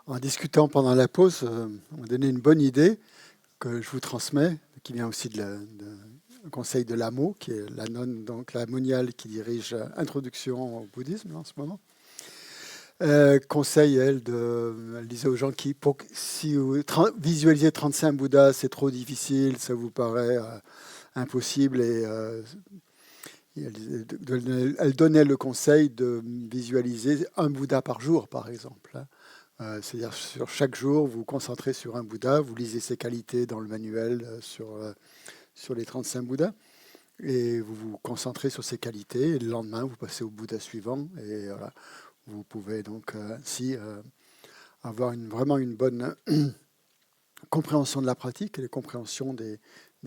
En discutant pendant la pause, on m'a donné une bonne idée que je vous transmets, qui vient aussi du conseil de l'AMO, qui est la nonne, donc la moniale qui dirige Introduction au bouddhisme en ce moment. Conseil, elle disait aux gens qui, si vous visualisez 35 Bouddhas, c'est trop difficile, ça vous paraît impossible, et elle donnait le conseil de visualiser un Bouddha par jour, par exemple. C'est-à-dire sur chaque jour, vous vous concentrez sur un Bouddha, vous lisez ses qualités dans le manuel sur les 35 Bouddhas, et vous vous concentrez sur ses qualités, et le lendemain, vous passez au Bouddha suivant, et voilà, vous pouvez donc ainsi avoir vraiment une bonne compréhension de la pratique et la compréhension des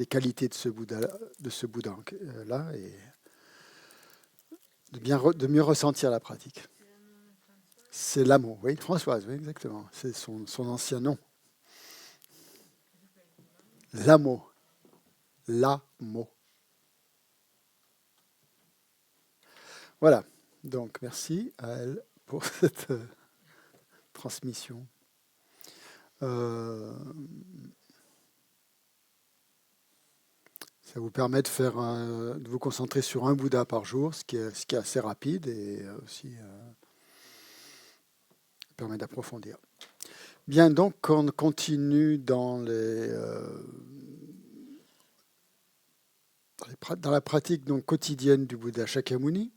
qualités de ce Bouddha-là, et de mieux ressentir la pratique. C'est l'amour, oui, Françoise, oui, exactement. C'est son ancien nom. L'amour. L'amour. Voilà. Donc, merci à elle pour cette transmission. Ça vous permet de vous concentrer sur un Bouddha par jour, ce qui est assez rapide et aussi permet d'approfondir. Bien, donc on continue dans la pratique donc, quotidienne du Bouddha Shakyamuni.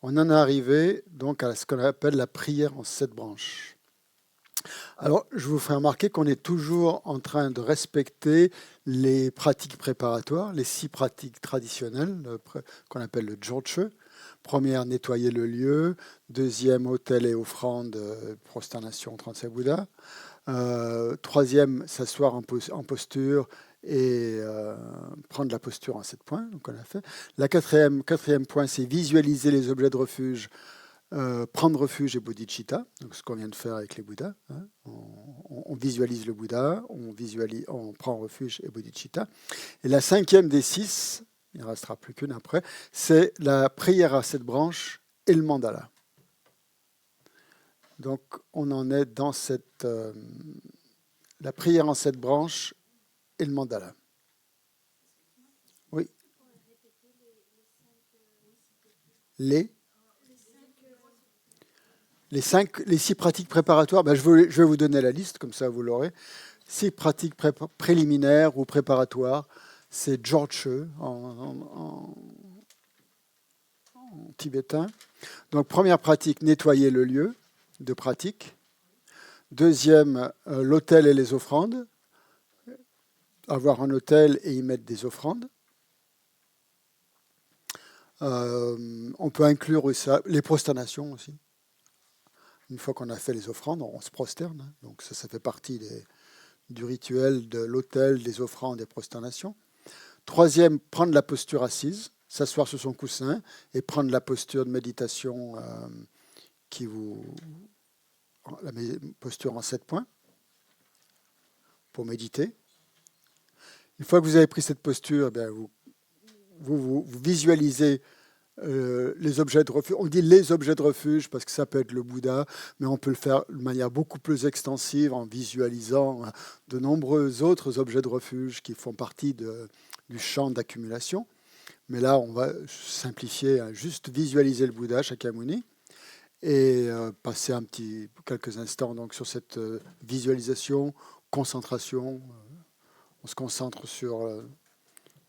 On en est arrivé donc à ce qu'on appelle la prière en 7 branches. Alors, je vous ferai remarquer qu'on est toujours en train de respecter les pratiques préparatoires, les 6 pratiques traditionnelles qu'on appelle le Jōchu. Première, nettoyer le lieu. Deuxième, autel et offrande, prosternation, 37 Bouddhas. Troisième, s'asseoir en posture et prendre la posture en 7 points. Donc on a fait. Quatrième point, c'est visualiser les objets de refuge, prendre refuge et bodhicitta. Donc ce qu'on vient de faire avec les Bouddhas. Hein. On visualise le Bouddha, on prend refuge et bodhicitta. Et la 5e des 6, il ne restera plus qu'une après, c'est la prière à 7 branches et le mandala. Donc, on en est dans la prière en 7 branches et le mandala. Oui. Les 6 pratiques préparatoires, ben je vais vous donner la liste, comme ça vous l'aurez. 6 pratiques préliminaires ou préparatoires, c'est Jōchu en tibétain. Donc, première pratique, nettoyer le lieu de pratique. Deuxième, l'autel et les offrandes. Avoir un autel et y mettre des offrandes. On peut inclure les prosternations aussi. Une fois qu'on a fait les offrandes, on se prosterne. Donc ça fait partie du rituel de l'autel, des offrandes et des prosternations. Troisième, prendre la posture assise, s'asseoir sur son coussin et prendre la posture de méditation la posture en 7 points pour méditer. Une fois que vous avez pris cette posture, vous visualisez les objets de refuge. On dit les objets de refuge parce que ça peut être le Bouddha, mais on peut le faire de manière beaucoup plus extensive en visualisant de nombreux autres objets de refuge qui font partie du champ d'accumulation. Mais là, on va simplifier, juste visualiser le Bouddha Shakyamuni et passer quelques instants donc, sur cette visualisation, concentration. On se concentre sur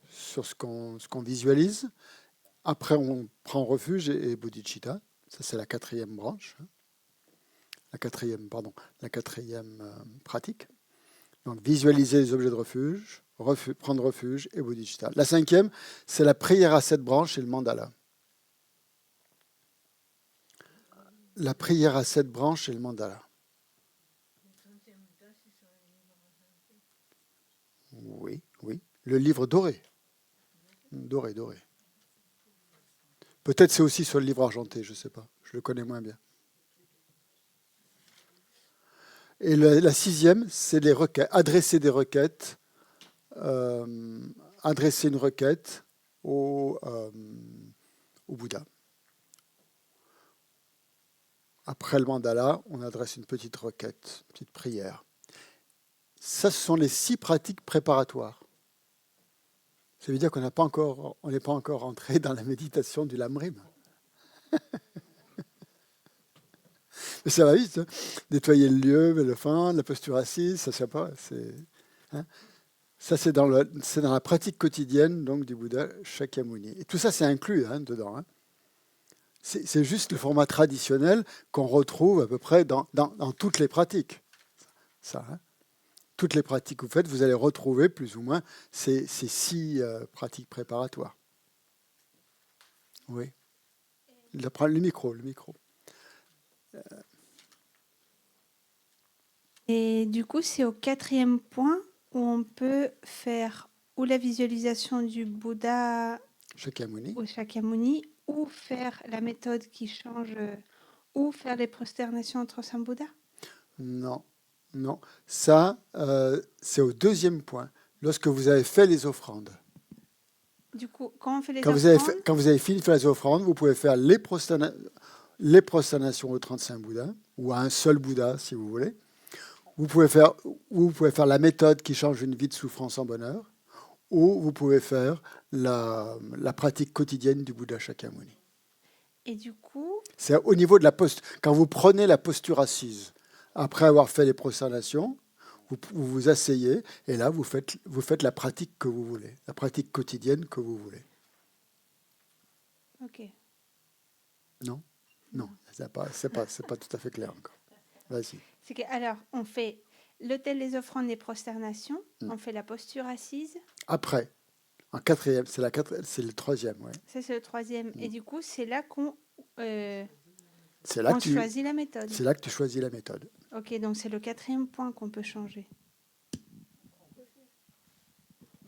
ce qu'on visualise. Après, on prend refuge et bodhicitta. Ça, c'est la 4e branche. La quatrième pratique. Donc, visualiser les objets de refuge, prendre refuge et bodhicitta. La 5e, c'est la prière à 7 branches et le mandala. La prière à 7 branches et le mandala. Oui, oui. Le livre doré. Doré. Peut-être c'est aussi sur le livre argenté, je ne sais pas. Je le connais moins bien. Et la 6e, c'est les requêtes. Adresser des requêtes. Adresser une requête au Bouddha. Après le mandala, on adresse une petite requête, une petite prière. Ça, ce sont les 6 pratiques préparatoires. Ça veut dire qu'on n'est pas encore entré dans la méditation du lamrim. Mais ça va vite, hein. Nettoyer le lieu, le fin, la posture assise, ça ne sait pas. Hein. Ça, c'est dans la pratique quotidienne donc, du Bouddha Shakyamuni. Et tout ça, c'est inclus dedans. Hein. C'est juste le format traditionnel qu'on retrouve à peu près dans toutes les pratiques. Ça, hein. Toutes les pratiques que vous faites, vous allez retrouver plus ou moins ces 6 pratiques préparatoires. Oui. Le micro. Et du coup, c'est au 4e point où on peut faire ou la visualisation du Bouddha Shakyamuni. ou Shakyamuni, ou faire la méthode qui change, ou faire les prosternations entre Saint Bouddha. Non. Ça, c'est au 2e point, lorsque vous avez fait les offrandes. Du coup, quand on fait les Quand offrandes, vous avez fini de faire les offrandes, vous pouvez faire les prosternations aux 35 Bouddhas, ou à un seul Bouddha, si vous voulez. Vous pouvez faire la méthode qui change une vie de souffrance en bonheur, ou vous pouvez faire la pratique quotidienne du Bouddha Shakyamuni. et du coup, C'est au niveau de la posture. Quand vous prenez la posture assise, après avoir fait les prosternations, vous vous asseyez, et là, vous faites la pratique que vous voulez, la pratique quotidienne que vous voulez. ok. Non, c'est pas tout à fait clair encore. Vas-y. C'est que, alors, on fait l'autel, les offrandes, les prosternations, on fait la posture assise, Après, en 4e, c'est le 3e, ouais. ça c'est le 3e, et du coup, c'est là qu'on C'est là on que tu, choisit la méthode. c'est là que tu choisis la méthode. Ok, donc c'est le 4e point qu'on peut changer.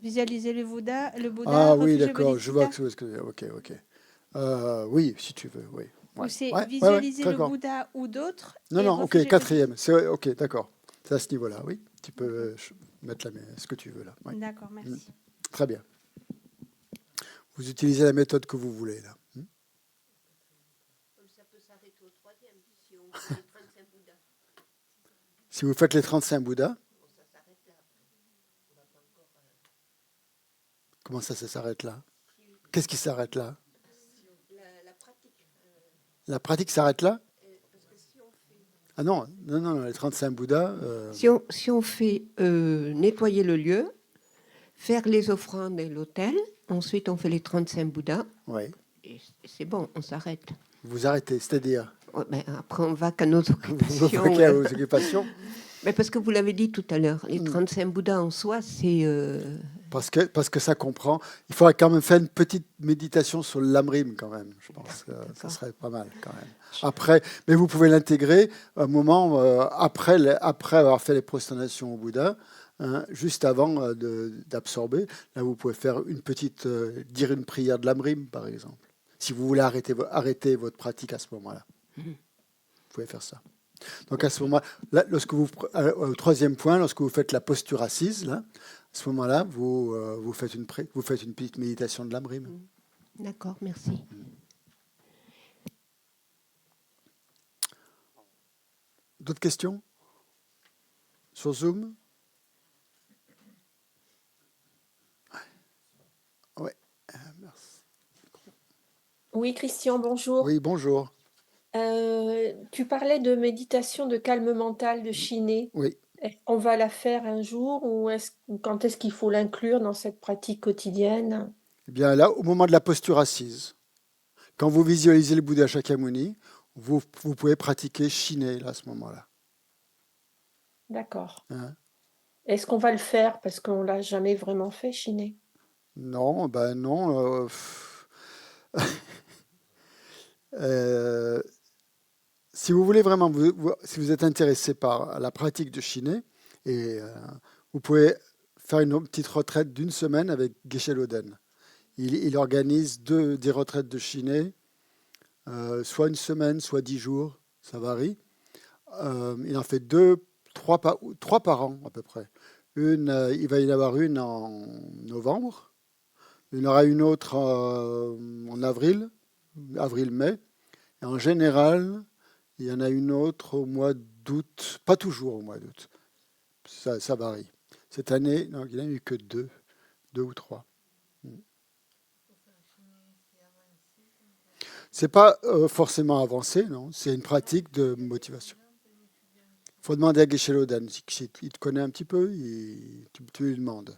Visualiser le Bouddha, Ah oui, refuge d'accord, je vois Bodhisattva. ce que ok. Oui, si tu veux, oui. Ou Ouais, c'est ouais, visualiser le d'accord. Bouddha ou d'autres Non, et non, ok, refuge 4e. Ok, d'accord. C'est à ce niveau-là, oui. Tu peux mettre ce que tu veux là. Oui. D'accord, merci. Très bien. Vous utilisez la méthode que vous voulez là. Ça peut s'arrêter au 3e si on fait les 35 Bouddhas. Si vous faites les 35 Bouddhas, Ça s'arrête là. On va pas encore, comment ça s'arrête là? Qu'est-ce qui s'arrête là? la pratique. La pratique s'arrête là? Parce que si on fait. Ah non, les 35 Bouddhas. Si on fait nettoyer le lieu, faire les offrandes et l'autel, ensuite on fait les 35 Bouddhas, Oui. et c'est bon, on s'arrête. Vous arrêtez, c'est-à-dire Ouais, ben, après on va qu'à nos vous occupations. vaquez à vos occupations. Mais parce que vous l'avez dit tout à l'heure, les 35 Bouddhas en soi, c'est... Parce que ça comprend. Il faudrait quand même faire une petite méditation sur le lamrim quand même. Je pense que ça serait pas mal quand même. Après, mais vous pouvez l'intégrer un moment après avoir fait les prosternations au Bouddha, hein, juste avant d'absorber. Là, vous pouvez faire dire une prière de lamrim par exemple. Si vous voulez arrêter votre pratique à ce moment-là, vous pouvez faire ça. Donc à ce moment-là, au 3e point, lorsque vous faites la posture assise, là, à ce moment-là, vous faites une petite méditation de lamrim. D'accord, merci. D'autres questions sur Zoom? Oui, merci. Oui, Christian, bonjour. Oui, bonjour. Tu parlais de méditation de calme mental de Chiné. Oui. On va la faire un jour ou quand est-ce qu'il faut l'inclure dans cette pratique quotidienne? Eh bien là, au moment de la posture assise, quand vous visualisez le Bouddha Shakyamuni, vous pouvez pratiquer Shiné là, à ce moment-là. D'accord. Hein? Est-ce qu'on va le faire parce qu'on l'a jamais vraiment fait, Chiné? Non, ben non. Si vous voulez vraiment, si vous êtes intéressé par la pratique de Shiné, et vous pouvez faire une petite retraite d'1 semaine avec Geshe Loden. Il organise des retraites de Shiné, soit 1 semaine, soit 10 jours, ça varie. Il en fait 3 par an à peu près. Il va y en avoir une en novembre, il y en aura une autre en avril-mai. Et en général, Il y en a une autre au mois d'août, pas toujours au mois d'août. Ça varie. Cette année, non, il n'y en a eu que deux ou trois. C'est pas forcément avancé, non. C'est une pratique de motivation. Il faut demander à Geshe Loden. Il te connaît un petit peu, tu lui demandes.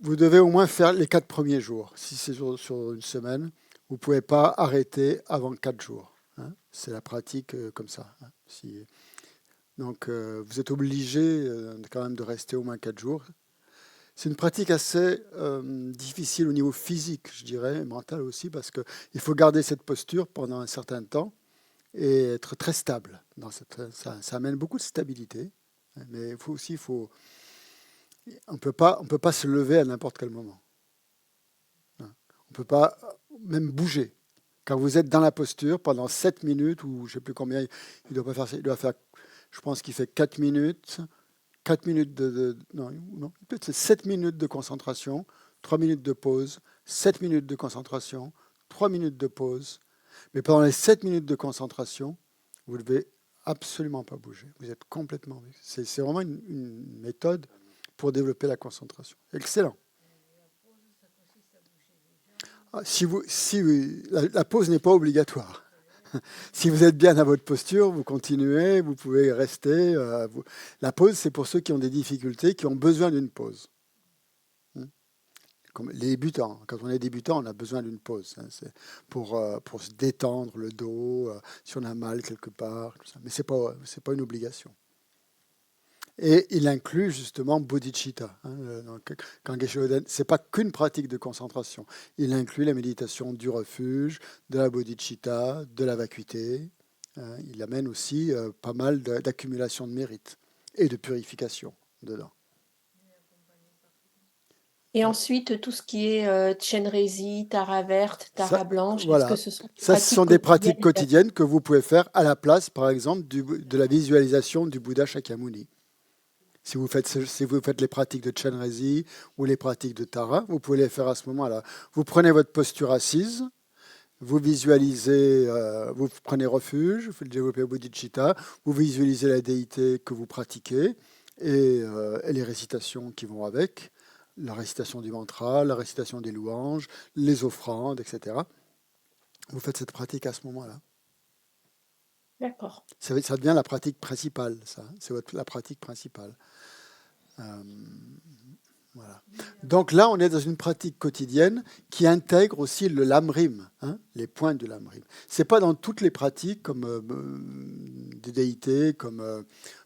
Vous devez au moins faire les 4 premiers jours. Si c'est sur une semaine, vous ne pouvez pas arrêter avant 4 jours. Hein. C'est la pratique comme ça. Hein. Donc, vous êtes obligé quand même de rester au moins 4 jours. C'est une pratique assez difficile au niveau physique, je dirais, et mental aussi, parce qu'il faut garder cette posture pendant un certain temps et être très stable. Ça amène beaucoup de stabilité, mais on ne peut pas se lever à n'importe quel moment. On ne peut pas même bouger. Quand vous êtes dans la posture pendant 7 minutes, ou je ne sais plus combien, il doit faire, je pense qu'il fait 4 minutes. 4 minutes non, peut-être c'est 7 minutes de concentration, 3 minutes de pause, 7 minutes de concentration, 3 minutes de pause. Mais pendant les 7 minutes de concentration, vous ne devez absolument pas bouger. Vous êtes complètement... C'est vraiment une méthode pour développer la concentration. Excellent. La pause n'est pas obligatoire. Si vous êtes bien à votre posture, vous continuez, vous pouvez rester. La pause, c'est pour ceux qui ont des difficultés, qui ont besoin d'une pause. Comme les débutants. Quand on est débutant, on a besoin d'une pause. C'est pour se détendre le dos, si on a mal quelque part. Tout ça. Mais ce n'est pas une obligation. Et il inclut justement bodhicitta. Quand Geshe Loden, ce n'est pas qu'une pratique de concentration. Il inclut la méditation du refuge, de la bodhicitta, de la vacuité. Il amène aussi pas mal d'accumulation de mérite et de purification dedans. Et ensuite, tout ce qui est Chenrezig, Tara verte, Tara blanche, voilà. est-ce que ce sont Ce sont des pratiques quotidiennes que vous pouvez faire à la place, par exemple, de la visualisation du Bouddha Shakyamuni. Si vous faites les pratiques de Chenrezig ou les pratiques de Tara, vous pouvez les faire à ce moment-là. Vous prenez votre posture assise, vous visualisez, vous prenez refuge, vous développez bodhicitta, vous visualisez la déité que vous pratiquez et les récitations qui vont avec, la récitation du mantra, la récitation des louanges, les offrandes, etc. Vous faites cette pratique à ce moment-là. D'accord. Ça devient la pratique principale, ça. C'est la pratique principale. Voilà. Donc là, on est dans une pratique quotidienne qui intègre aussi le lamrim, les points du lamrim. Ce n'est pas dans toutes les pratiques comme des déités, comme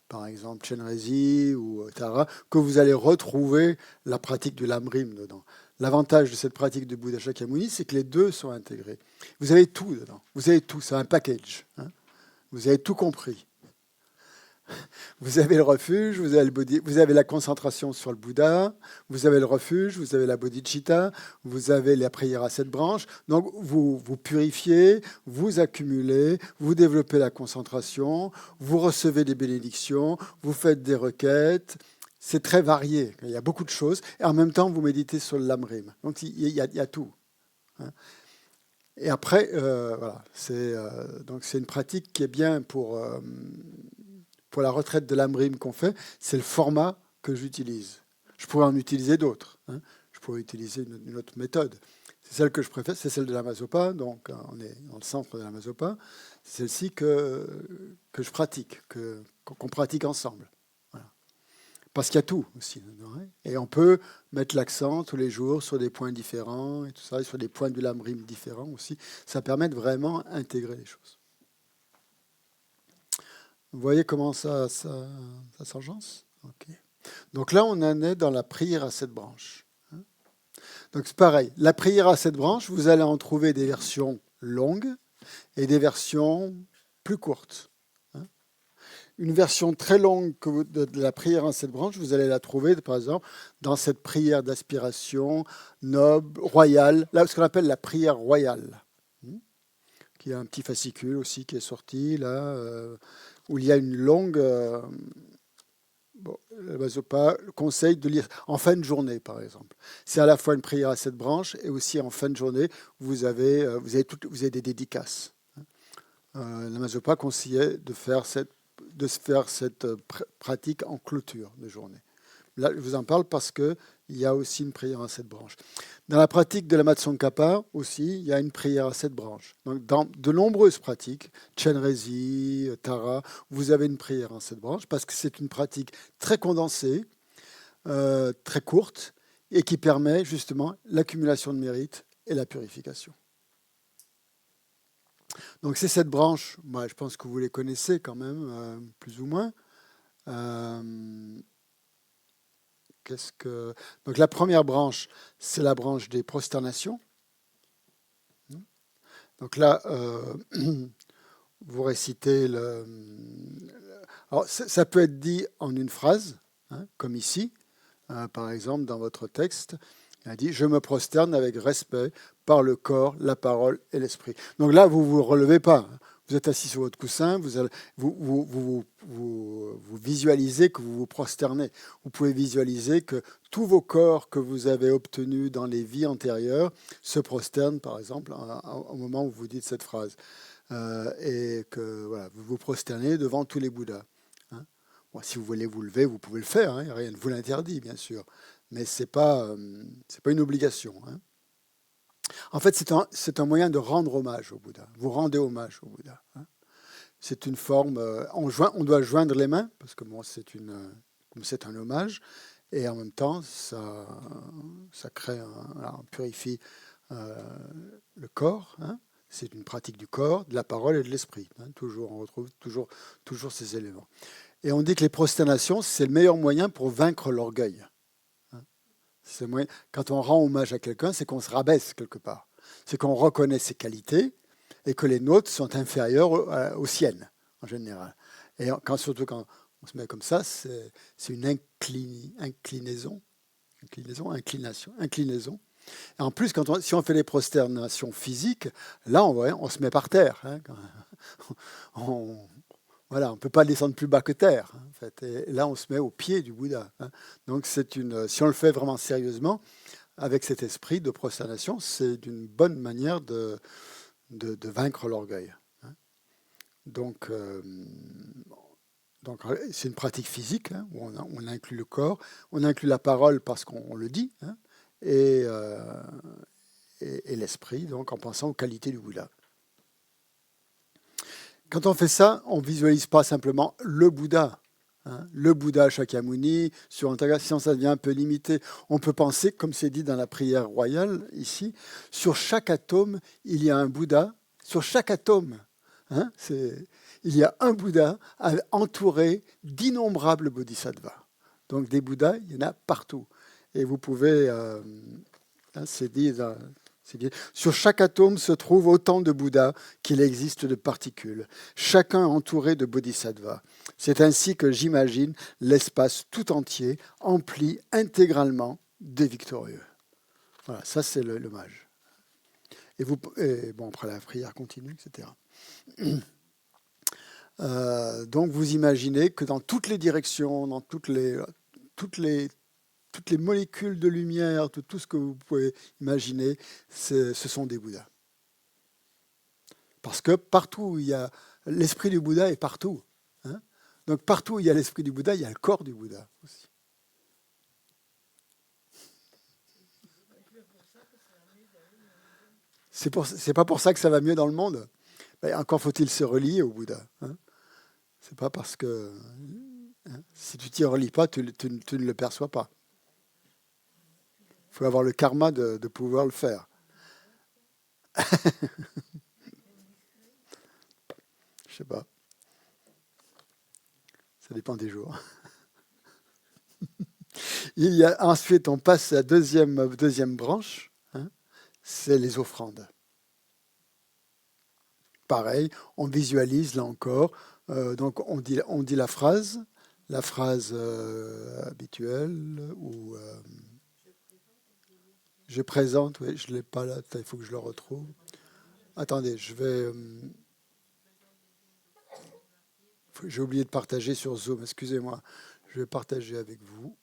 par exemple Chenrezig ou Tara, que vous allez retrouver la pratique du lamrim dedans. L'avantage de cette pratique de Bouddha Shakyamuni, c'est que les deux sont intégrés. Vous avez tout dedans. Vous avez tout. C'est un package. Vous avez tout compris. Vous avez le refuge, vous avez la concentration sur le Bouddha, vous avez le refuge, vous avez la bodhicitta, vous avez la prière à 7 branches. Donc vous purifiez, vous accumulez, vous développez la concentration, vous recevez des bénédictions, vous faites des requêtes. C'est très varié, il y a beaucoup de choses. Et en même temps, vous méditez sur le lamrim. Donc il y a tout. Et après, voilà, c'est une pratique qui est bien pour la retraite de l'Amrim qu'on fait. C'est le format que j'utilise. Je pourrais en utiliser d'autres. Je pourrais utiliser une autre méthode. C'est celle que je préfère, c'est celle de la Masopa. Donc on est dans le centre de la Masopa. C'est celle-ci que je pratique, qu'on pratique ensemble. Voilà. Parce qu'il y a tout aussi. Et on peut mettre l'accent tous les jours sur des points différents et tout ça, et sur des points du Lamrim différents aussi. Ça permet de vraiment intégrer les choses. Vous voyez comment ça s'engence ? Okay. Donc là, on en est dans la prière à 7 branches. Donc c'est pareil. La prière à 7 branches, vous allez en trouver des versions longues et des versions plus courtes. Une version très longue de la prière en 7 branches, vous allez la trouver, par exemple, dans cette prière d'aspiration noble, royale, là, ce qu'on appelle la prière royale, qui a un petit fascicule aussi qui est sorti, là, où il y a une longue... le Masopa conseille de lire en fin de journée, par exemple. C'est à la fois une prière à 7 branches et aussi en fin de journée, vous avez des dédicaces. Lama Zopa conseillait de se faire cette pratique en clôture de journée. Là, je vous en parle parce qu'il y a aussi une prière à 7 branches. Dans la pratique de la Tsongkhapa aussi, il y a une prière à 7 branches. Donc, dans de nombreuses pratiques, Chenrezi, Tara, vous avez une prière à 7 branches parce que c'est une pratique très condensée, très courte et qui permet justement l'accumulation de mérite et la purification. Donc ces 7 branches, moi, je pense que vous les connaissez quand même, plus ou moins. Donc la première branche, c'est la branche des prosternations. Donc là, vous récitez Alors ça peut être dit en une phrase, hein, comme ici. Par exemple, dans votre texte, il a dit « Je me prosterne avec respect par le corps, la parole et l'esprit ». Donc là, vous ne vous relevez pas. Vous êtes assis sur votre coussin, vous visualisez que vous vous prosternez. Vous pouvez visualiser que tous vos corps que vous avez obtenus dans les vies antérieures se prosternent, par exemple, au moment où vous dites cette phrase. Et que voilà, vous vous prosternez devant tous les Bouddhas. Hein. Bon, si vous voulez vous lever, vous pouvez le faire, hein, rien ne vous l'interdit, bien sûr. Mais ce n'est pas une obligation. Hein. En fait, c'est un moyen de rendre hommage au Bouddha. Vous rendez hommage au Bouddha. Hein. C'est une forme... on doit joindre les mains, parce que bon, c'est un hommage, et en même temps, ça crée, on purifie le corps. Hein. C'est une pratique du corps, de la parole et de l'esprit. Hein. On retrouve toujours ces éléments. Et on dit que les prosternations, c'est le meilleur moyen pour vaincre l'orgueil. Quand on rend hommage à quelqu'un, c'est qu'on se rabaisse quelque part. C'est qu'on reconnaît ses qualités et que les nôtres sont inférieures aux siennes, en général. Et surtout quand on se met comme ça, c'est une inclinaison. Et en plus, si on fait les prosternations physiques, là, on se met par terre. Hein, Voilà, on ne peut pas descendre plus bas que terre. En fait. Et là, on se met au pied du Bouddha. Hein. Donc, si on le fait vraiment sérieusement, avec cet esprit de prosternation, c'est une bonne manière de vaincre l'orgueil. Hein. Donc, c'est une pratique physique, hein, où on inclut le corps, on inclut la parole parce qu'on le dit, hein, et l'esprit, donc en pensant aux qualités du Bouddha. Quand on fait ça, on ne visualise pas simplement le Bouddha. Hein, le Bouddha Shakyamuni, sur Antaga, si ça devient un peu limité, on peut penser, comme c'est dit dans la prière royale ici, sur chaque atome, il y a un Bouddha. Sur chaque atome, hein, il y a un Bouddha entouré d'innombrables bodhisattvas. Donc des Bouddhas, il y en a partout. Et vous pouvez, c'est dit sur chaque atome se trouve autant de Bouddhas qu'il existe de particules, chacun entouré de bodhisattvas. C'est ainsi que j'imagine l'espace tout entier empli intégralement des victorieux. Voilà, ça c'est l'hommage. Et bon, après la prière continue, etc. Donc vous imaginez que dans toutes les directions, dans toutes les molécules de lumière, tout ce que vous pouvez imaginer, ce sont des Bouddhas. Parce que partout où il y a l'esprit du Bouddha est partout. Hein. Donc partout où il y a l'esprit du Bouddha, il y a le corps du Bouddha aussi. C'est pas pour ça que ça va mieux dans le monde. Mais encore faut-il se relier au Bouddha. Hein. C'est pas parce que si tu t'y relis pas, tu ne le perçois pas. Il faut avoir le karma de pouvoir le faire. Je sais pas. Ça dépend des jours. Il y a ensuite, on passe à la deuxième branche, hein, c'est les offrandes. Pareil, on visualise là encore. Donc on dit la phrase habituelle ou je présente. Oui, je l'ai pas là. Il faut que je le retrouve. Attendez, j'ai oublié de partager sur Zoom. Excusez-moi. Je vais partager avec vous.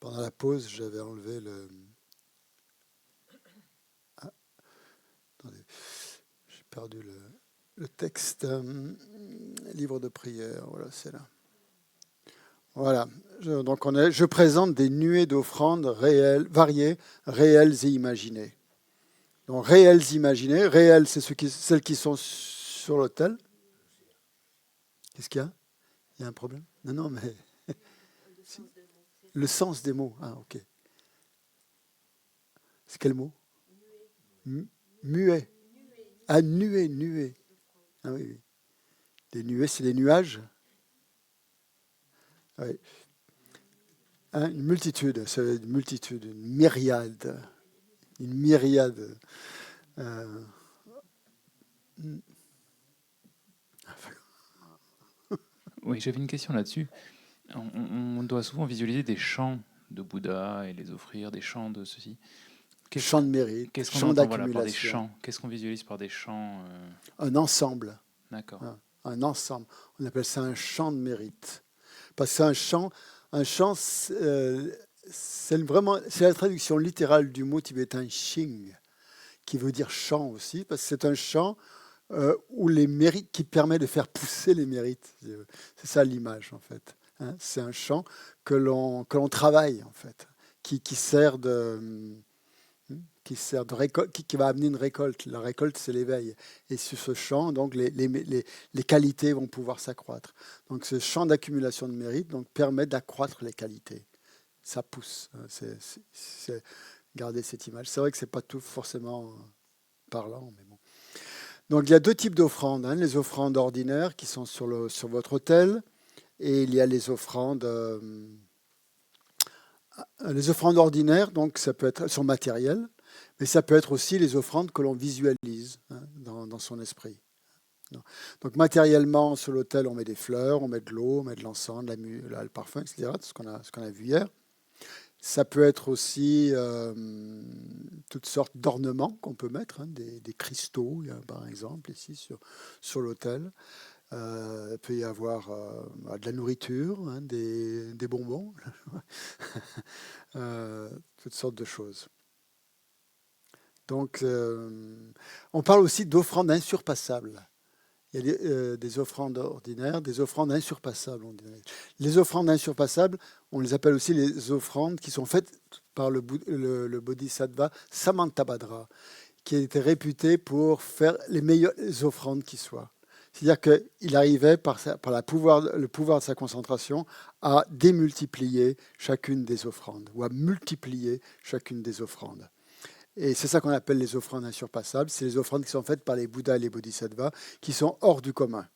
Pendant la pause, j'avais enlevé le... Ah, attendez. perdu le texte. Livre de prière, voilà, c'est là. Voilà. Je présente des nuées d'offrandes réelles, variées, réelles et imaginées. Donc, réelles, imaginées. Réelles, c'est celles qui sont sur l'autel. Qu'est-ce qu'il y a? Il y a un problème? Non, mais... Le sens des mots. Ah, ok. C'est quel mot? Muet. Ah, nuée. Ah oui, oui. Les nuées, c'est les nuages. Oui. Hein, une multitude, c'est une multitude, une myriade. Une myriade. Oui, j'avais une question là-dessus. On doit souvent visualiser des chants de Bouddha et les offrir, des chants de ceci. Chant de mérite, Qu'est-ce qu'on chant entend par des d'accumulation. chants? Qu'est-ce qu'on visualise par des chants Un ensemble. D'accord. Un ensemble. On appelle ça un chant de mérite. Parce que un chant, c'est la traduction littérale du mot tibétain Xing, qui veut dire chant aussi, parce que c'est un chant où les mérites, qui permet de faire pousser les mérites. C'est ça l'image, en fait. Hein, c'est un chant que l'on travaille, en fait, qui sert de récolte, qui va amener une récolte. La récolte, c'est l'éveil. Et sur ce champ, donc, les qualités vont pouvoir s'accroître. Donc, ce champ d'accumulation de mérite donc, permet d'accroître les qualités. Ça pousse. C'est garder cette image. C'est vrai que ce n'est pas tout forcément parlant, mais bon. Donc, il y a deux types d'offrandes. Hein, les offrandes ordinaires qui sont sur votre autel, et il y a les offrandes... les offrandes ordinaires, donc ça peut être sur matériel, mais ça peut être aussi les offrandes que l'on visualise dans son esprit. Donc matériellement, sur l'autel, on met des fleurs, on met de l'eau, on met de l'encens, le parfum, etc., ce qu'on a vu hier. Ça peut être aussi toutes sortes d'ornements qu'on peut mettre, des cristaux, par exemple, ici sur l'autel. Il peut y avoir de la nourriture, des bonbons, toutes sortes de choses. Donc, on parle aussi d'offrandes insurpassables. Il y a des offrandes ordinaires, des offrandes insurpassables. Les offrandes insurpassables, on les appelle aussi les offrandes qui sont faites par le Bodhisattva Samantabhadra, qui a été réputé pour faire les meilleures offrandes qui soient. C'est-à-dire qu'il arrivait, par le pouvoir de sa concentration, à démultiplier chacune des offrandes, ou à multiplier chacune des offrandes. Et c'est ça qu'on appelle les offrandes insurpassables. C'est les offrandes qui sont faites par les Bouddhas et les Bodhisattvas, qui sont hors du commun.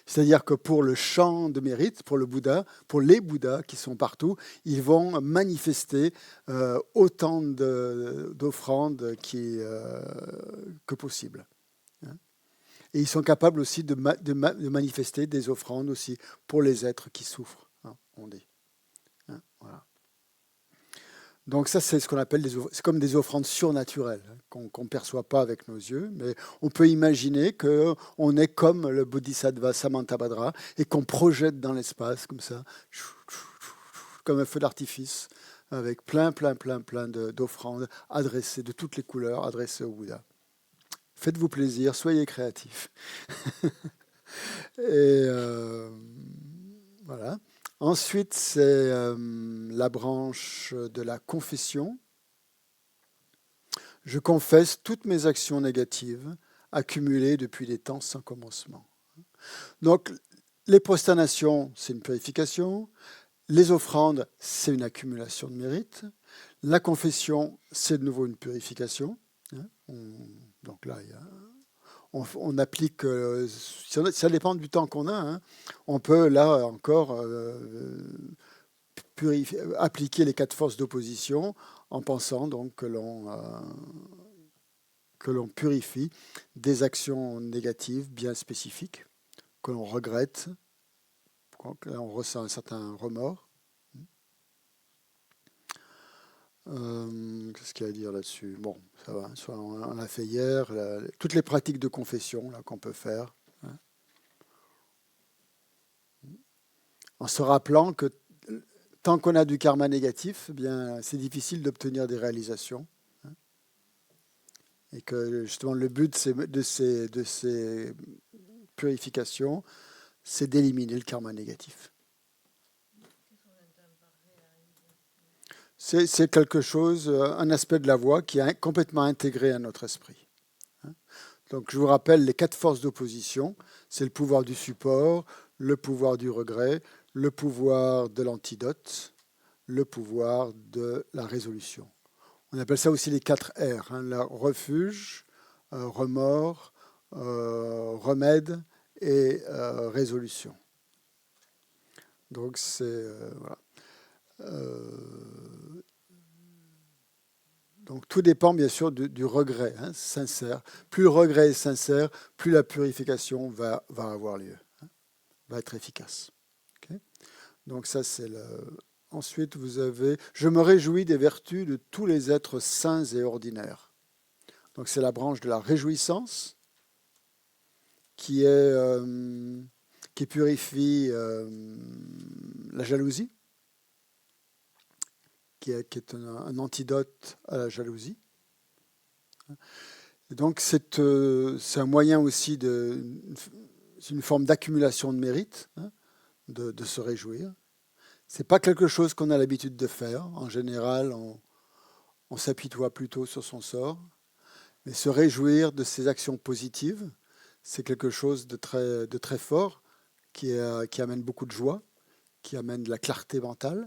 C'est-à-dire que pour le champ de mérite, pour les Bouddhas qui sont partout, ils vont manifester autant d'offrandes que possible. Et ils sont capables aussi de manifester des offrandes aussi pour les êtres qui souffrent, on dit. Voilà. Donc ça, c'est ce qu'on appelle c'est comme des offrandes surnaturelles qu'on ne perçoit pas avec nos yeux, mais on peut imaginer qu'on est comme le Bodhisattva Samantabhadra et qu'on projette dans l'espace comme ça, comme un feu d'artifice, avec plein d'offrandes adressées de toutes les couleurs, adressées au Bouddha. Faites-vous plaisir, soyez créatifs. Et voilà. Ensuite, c'est la branche de la confession. Je confesse toutes mes actions négatives accumulées depuis des temps sans commencement. Donc, les prosternations, c'est une purification. Les offrandes, c'est une accumulation de mérite. La confession, c'est de nouveau une purification. Donc là, on applique, ça dépend du temps qu'on a, on peut là encore appliquer les 4 forces d'opposition en pensant donc que l'on purifie des actions négatives bien spécifiques, que l'on regrette, qu'on ressent un certain remords. Qu'est-ce qu'il y a à dire là-dessus? Bon, ça va. On l'a fait hier. Toutes les pratiques de confession là, qu'on peut faire. En se rappelant que tant qu'on a du karma négatif, eh bien, c'est difficile d'obtenir des réalisations. Et que justement le but de ces purifications, c'est d'éliminer le karma négatif. C'est quelque chose, un aspect de la voie qui est complètement intégré à notre esprit. Donc je vous rappelle les 4 forces d'opposition, c'est le pouvoir du support, le pouvoir du regret, le pouvoir de l'antidote, le pouvoir de la résolution. On appelle ça aussi les 4 R, le refuge, remords, remède et résolution. Donc c'est voilà. Donc tout dépend bien sûr du regret sincère. Plus le regret est sincère, plus la purification va avoir lieu, va être efficace. Okay. Donc ça c'est le... Ensuite vous avez « Je me réjouis des vertus de tous les êtres saints et ordinaires ». Donc c'est la branche de la réjouissance qui purifie la jalousie, qui est un antidote à la jalousie. Et donc c'est un moyen aussi c'est une forme d'accumulation de mérite, de se réjouir. C'est pas quelque chose qu'on a l'habitude de faire. En général, on s'apitoie plutôt sur son sort. Mais se réjouir de ses actions positives, c'est quelque chose de très fort qui amène beaucoup de joie, qui amène de la clarté mentale.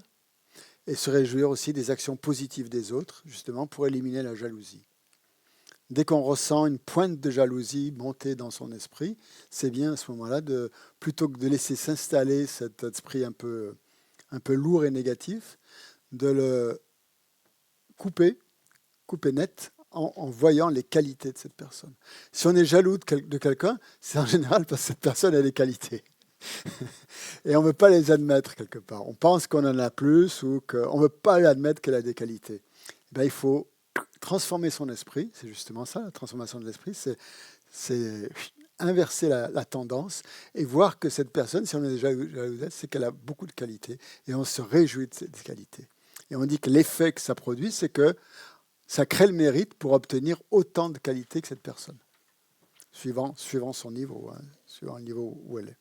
Et se réjouir aussi des actions positives des autres, justement pour éliminer la jalousie. Dès qu'on ressent une pointe de jalousie monter dans son esprit, c'est bien à ce moment-là, plutôt que de laisser s'installer cet esprit un peu lourd et négatif, de le couper net en voyant les qualités de cette personne. Si on est jaloux de quelqu'un, c'est en général parce que cette personne a des qualités. Et on ne veut pas les admettre quelque part. On pense qu'on en a plus ou qu'on ne veut pas admettre qu'elle a des qualités. Ben, il faut transformer son esprit, c'est justement ça, la transformation de l'esprit, c'est inverser la tendance et voir que cette personne, si on est déjà jaloux, c'est qu'elle a beaucoup de qualités et on se réjouit de ces qualités. Et on dit que l'effet que ça produit, c'est que ça crée le mérite pour obtenir autant de qualités que cette personne, suivant son niveau, suivant le niveau où elle est.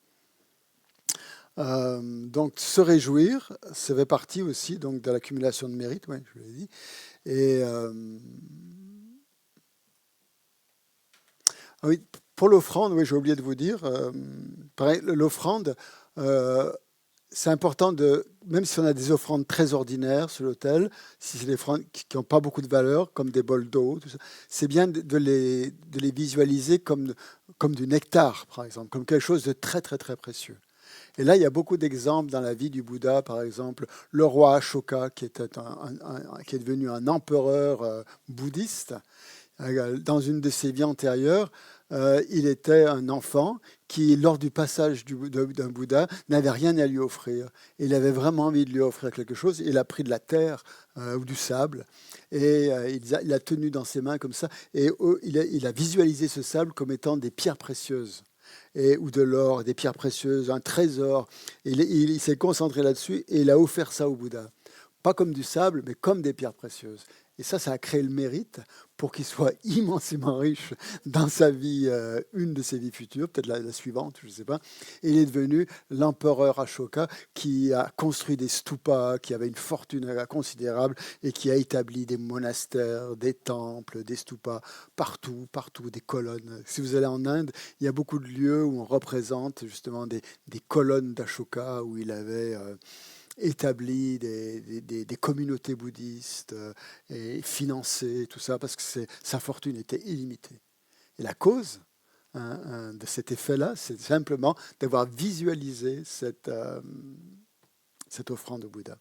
Donc se réjouir, ça fait partie aussi donc, de l'accumulation de mérite, ouais, je l'ai dit. Et oui, pour l'offrande, oui, j'ai oublié de vous dire, pareil, l'offrande, c'est important même si on a des offrandes très ordinaires sur l'autel, si c'est des offrandes qui n'ont pas beaucoup de valeur, comme des bols d'eau, tout ça, c'est bien de les visualiser comme du nectar, par exemple, comme quelque chose de très, très, très précieux. Et là, il y a beaucoup d'exemples dans la vie du Bouddha, par exemple, le roi Ashoka, qui est devenu un empereur bouddhiste. Dans une de ses vies antérieures, il était un enfant qui, lors du passage d'un Bouddha, n'avait rien à lui offrir. Il avait vraiment envie de lui offrir quelque chose. Il a pris de la terre ou du sable et il a tenu dans ses mains comme ça. Et il a visualisé ce sable comme étant des pierres précieuses. Ou de l'or, des pierres précieuses, un trésor. Il s'est concentré là-dessus et il a offert ça au Bouddha. Pas comme du sable, mais comme des pierres précieuses. Et ça a créé le mérite pour qu'il soit immensément riche dans sa vie, une de ses vies futures, peut-être la suivante, je ne sais pas. Et il est devenu l'empereur Ashoka qui a construit des stupas, qui avait une fortune considérable et qui a établi des monastères, des temples, des stupas, partout, des colonnes. Si vous allez en Inde, il y a beaucoup de lieux où on représente justement des colonnes d'Ashoka où il avait... établi des communautés bouddhistes et financé tout ça parce que sa fortune était illimitée. Et la cause de cet effet-là, c'est simplement d'avoir visualisé cette offrande au Bouddha.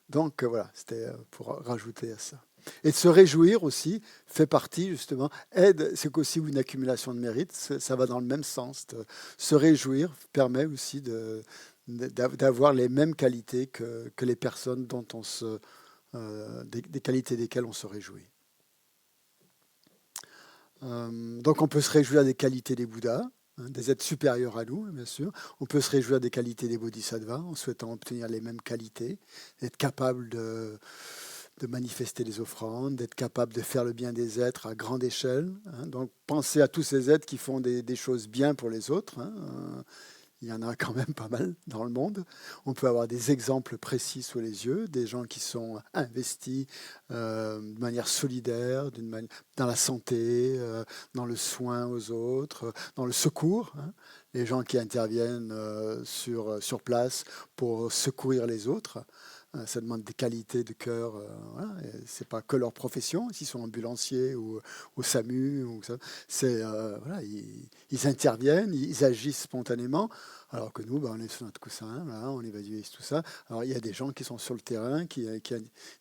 Donc voilà, c'était pour rajouter à ça. Et de se réjouir aussi fait partie justement, c'est aussi une accumulation de mérite, ça va dans le même sens. Se réjouir permet aussi d'avoir les mêmes qualités que les personnes dont des qualités desquelles on se réjouit. Donc on peut se réjouir des qualités des Bouddhas, des êtres supérieurs à nous, bien sûr. On peut se réjouir des qualités des Bodhisattvas en souhaitant obtenir les mêmes qualités, être capable de manifester les offrandes, d'être capable de faire le bien des êtres à grande échelle. Hein. Donc, pensez à tous ces êtres qui font des choses bien pour les autres. Hein. Il y en a quand même pas mal dans le monde. On peut avoir des exemples précis sous les yeux, des gens qui sont investis de manière solidaire, dans la santé, dans le soin aux autres, dans le secours. Hein. Les gens qui interviennent sur place pour secourir les autres. Ça demande des qualités de cœur. Voilà. C'est pas que leur profession, s'ils sont ambulanciers ou au SAMU. Ou ça. Voilà, ils interviennent, ils agissent spontanément, alors que nous, on est sur notre coussin, là, on évanouit tout ça. Alors il y a des gens qui sont sur le terrain,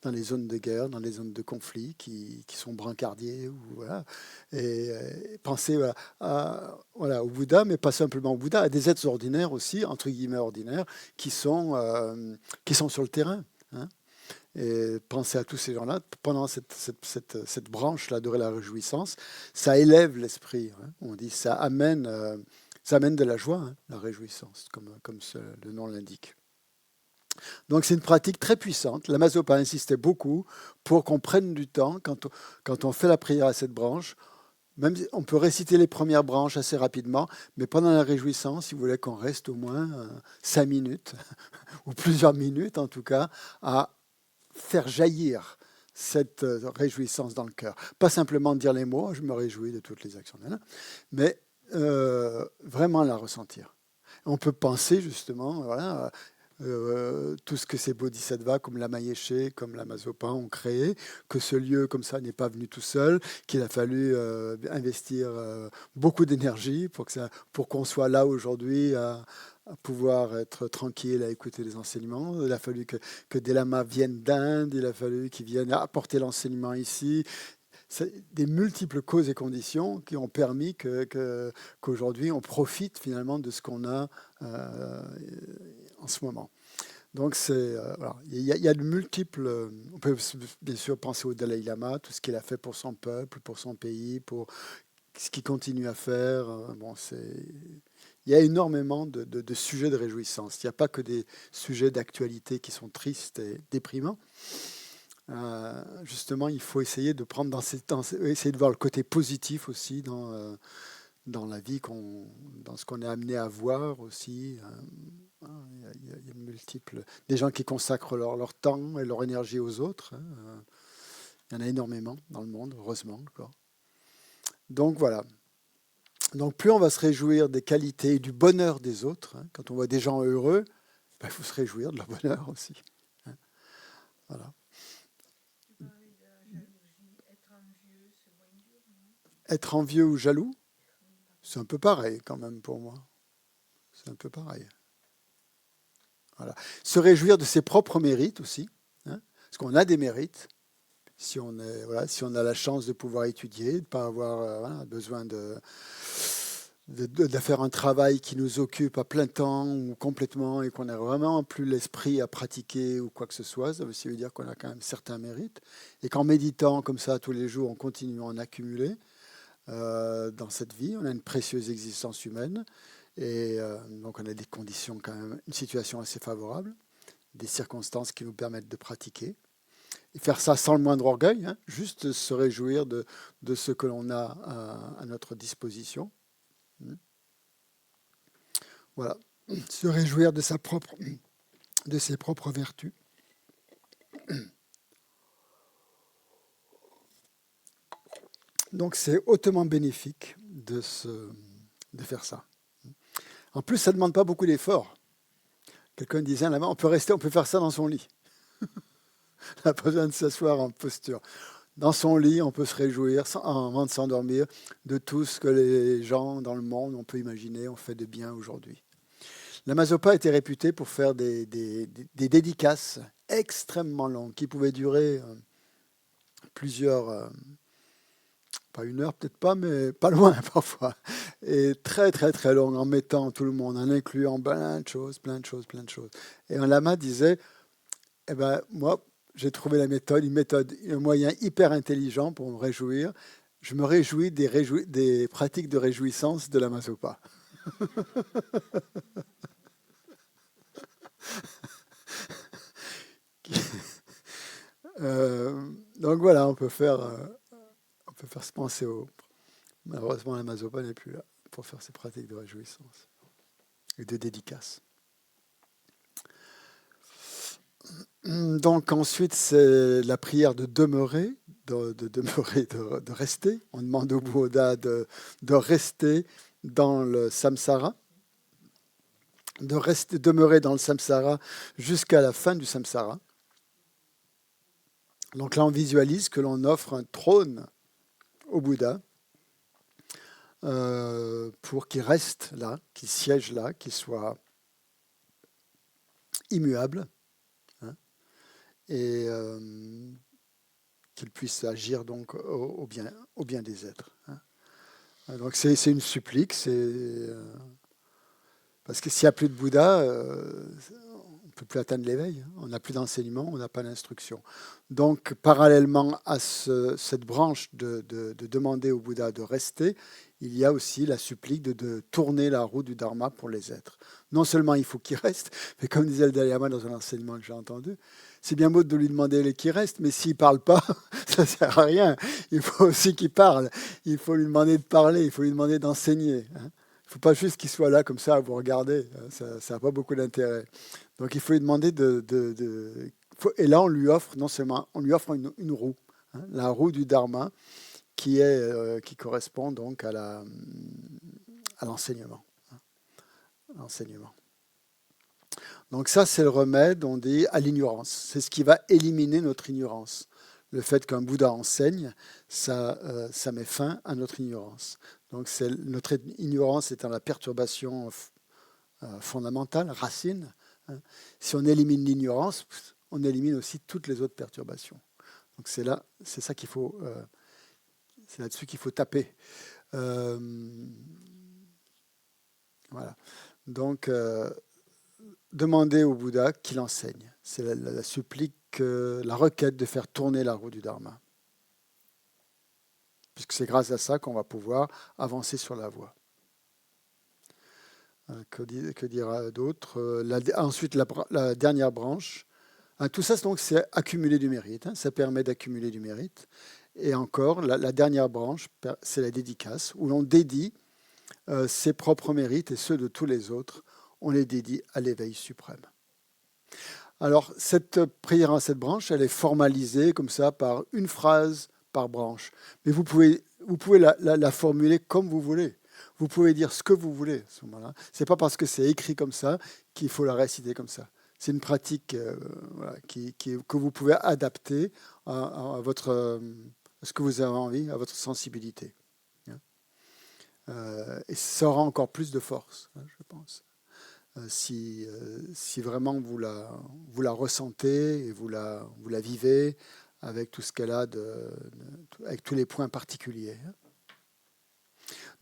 dans les zones de guerre, dans les zones de conflit, qui sont brancardiers. Voilà. Et pensez voilà, au Bouddha, mais pas simplement au Bouddha, à des êtres ordinaires aussi, entre guillemets ordinaires, qui sont sur le terrain. Hein. Et pensez à tous ces gens-là, pendant cette branche-là de la réjouissance, ça élève l'esprit. Hein. On dit ça amène de la joie, hein, la réjouissance, comme le nom l'indique. Donc c'est une pratique très puissante. La Mazopa insistait beaucoup pour qu'on prenne du temps quand on fait la prière à cette branche. Même si on peut réciter les premières branches assez rapidement, mais pendant la réjouissance, il voulait qu'on reste au moins 5 minutes, ou plusieurs minutes en tout cas, à faire jaillir cette réjouissance dans le cœur. Pas simplement dire les mots, je me réjouis de toutes les actions, mais vraiment la ressentir. On peut penser justement, voilà, tout ce que ces bodhisattvas comme la Mayeshe, comme la Mazopa ont créé, que ce lieu comme ça n'est pas venu tout seul, qu'il a fallu investir beaucoup d'énergie pour qu'on soit là aujourd'hui à pouvoir être tranquille, à écouter les enseignements. Il a fallu que des lamas viennent d'Inde, il a fallu qu'ils viennent apporter l'enseignement ici. C'est des multiples causes et conditions qui ont permis qu'aujourd'hui on profite finalement de ce qu'on a en ce moment. Donc voilà. Il y a de multiples. On peut bien sûr penser au Dalai Lama, tout ce qu'il a fait pour son peuple, pour son pays, pour ce qu'il continue à faire. Il y a énormément de sujets de réjouissance. Il n'y a pas que des sujets d'actualité qui sont tristes et déprimants. Justement, il faut essayer de prendre essayer de voir le côté positif aussi dans la vie, dans ce qu'on est amené à voir aussi. Il y a des gens qui consacrent leur temps et leur énergie aux autres. Hein. Il y en a énormément dans le monde, heureusement. Quoi. Donc voilà. Donc plus on va se réjouir des qualités et du bonheur des autres, hein. Quand on voit des gens heureux, il faut se réjouir de leur bonheur aussi. Hein. Voilà. Être envieux ou jaloux, c'est un peu pareil quand même pour moi. C'est un peu pareil. Voilà. Se réjouir de ses propres mérites aussi, hein, parce qu'on a des mérites. Si on a la chance de pouvoir étudier, de ne pas avoir besoin de faire un travail qui nous occupe à plein temps ou complètement et qu'on n'a vraiment plus l'esprit à pratiquer ou quoi que ce soit, ça veut dire qu'on a quand même certains mérites. Et qu'en méditant comme ça tous les jours, on continue à en accumuler dans cette vie. On a une précieuse existence humaine et donc on a des conditions quand même, une situation assez favorable, des circonstances qui nous permettent de pratiquer. Et faire ça sans le moindre orgueil, hein, juste se réjouir de ce que l'on a à notre disposition. Voilà, se réjouir de ses propres vertus. Donc c'est hautement bénéfique de faire ça. En plus, ça ne demande pas beaucoup d'efforts. Quelqu'un disait là-bas, on peut faire ça dans son lit. On n'a pas besoin de s'asseoir en posture. Dans son lit, on peut se réjouir avant de s'endormir de tout ce que les gens dans le monde, on peut imaginer, ont fait de bien aujourd'hui. La Mazopa était réputée pour faire des dédicaces extrêmement longues qui pouvaient durer plusieurs, pas une heure peut-être pas, mais pas loin parfois, et très très très longues en mettant tout le monde, en incluant plein de choses. Et un lama disait, moi, j'ai trouvé un moyen hyper intelligent pour me réjouir. Je me réjouis des pratiques de réjouissance de la Mazopa. Donc voilà, on peut faire se penser au... Malheureusement, la Mazopa n'est plus là pour faire ces pratiques de réjouissance et de dédicace. Donc ensuite, c'est la prière de demeurer, de rester. On demande au Bouddha de rester dans le samsara, demeurer dans le samsara jusqu'à la fin du samsara. Donc là, on visualise que l'on offre un trône au Bouddha pour qu'il reste là, qu'il siège là, qu'il soit immuable, hein, et qu'il puisse agir donc au bien des êtres. Hein. Donc c'est une supplique, parce que s'il n'y a plus de Bouddha, on ne peut plus atteindre l'éveil. On n'a plus d'enseignement, on n'a pas d'instruction. Donc, parallèlement à cette branche de demander au Bouddha de rester, il y a aussi la supplique de tourner la roue du Dharma pour les êtres. Non seulement il faut qu'il reste, mais comme disait le Dalai Lama dans un enseignement que j'ai entendu, c'est bien beau de lui demander qu'il reste, mais s'il ne parle pas, ça ne sert à rien. Il faut aussi qu'il parle. Il faut lui demander de parler, il faut lui demander d'enseigner. Hein. Il ne faut pas juste qu'il soit là comme ça à vous regarder. Ça n'a pas beaucoup d'intérêt. Donc il faut lui demander et là on lui offre non seulement une roue, hein, la roue du Dharma, qui correspond donc à l'enseignement. Hein, l'enseignement. Donc ça c'est le remède, on dit, à l'ignorance. C'est ce qui va éliminer notre ignorance. Le fait qu'un Bouddha enseigne, ça met fin à notre ignorance. Donc notre ignorance étant la perturbation fondamentale, racine. Hein. Si on élimine l'ignorance, on élimine aussi toutes les autres perturbations. Donc c'est ça qu'il faut, c'est là-dessus qu'il faut taper. Voilà. Donc demander au Bouddha qu'il enseigne. C'est la supplique, la requête de faire tourner la roue du Dharma. Puisque c'est grâce à ça qu'on va pouvoir avancer sur la voie. Que dira d'autre? Ensuite, la dernière branche. Tout ça, donc, c'est accumuler du mérite. Hein, ça permet d'accumuler du mérite. Et encore, la dernière branche, c'est la dédicace, où l'on dédie ses propres mérites et ceux de tous les autres. On les dédie à l'éveil suprême. Alors, cette prière à cette branche, elle est formalisée comme ça par une phrase par branche. Mais vous pouvez la formuler comme vous voulez. Vous pouvez dire ce que vous voulez à ce moment-là. Ce n'est pas parce que c'est écrit comme ça qu'il faut la réciter comme ça. C'est une pratique que vous pouvez adapter à ce que vous avez envie, à votre sensibilité. Et ça aura encore plus de force, je pense. Si vraiment vous la ressentez et vous la vivez avec tout ce qu'elle a, avec tous les points particuliers.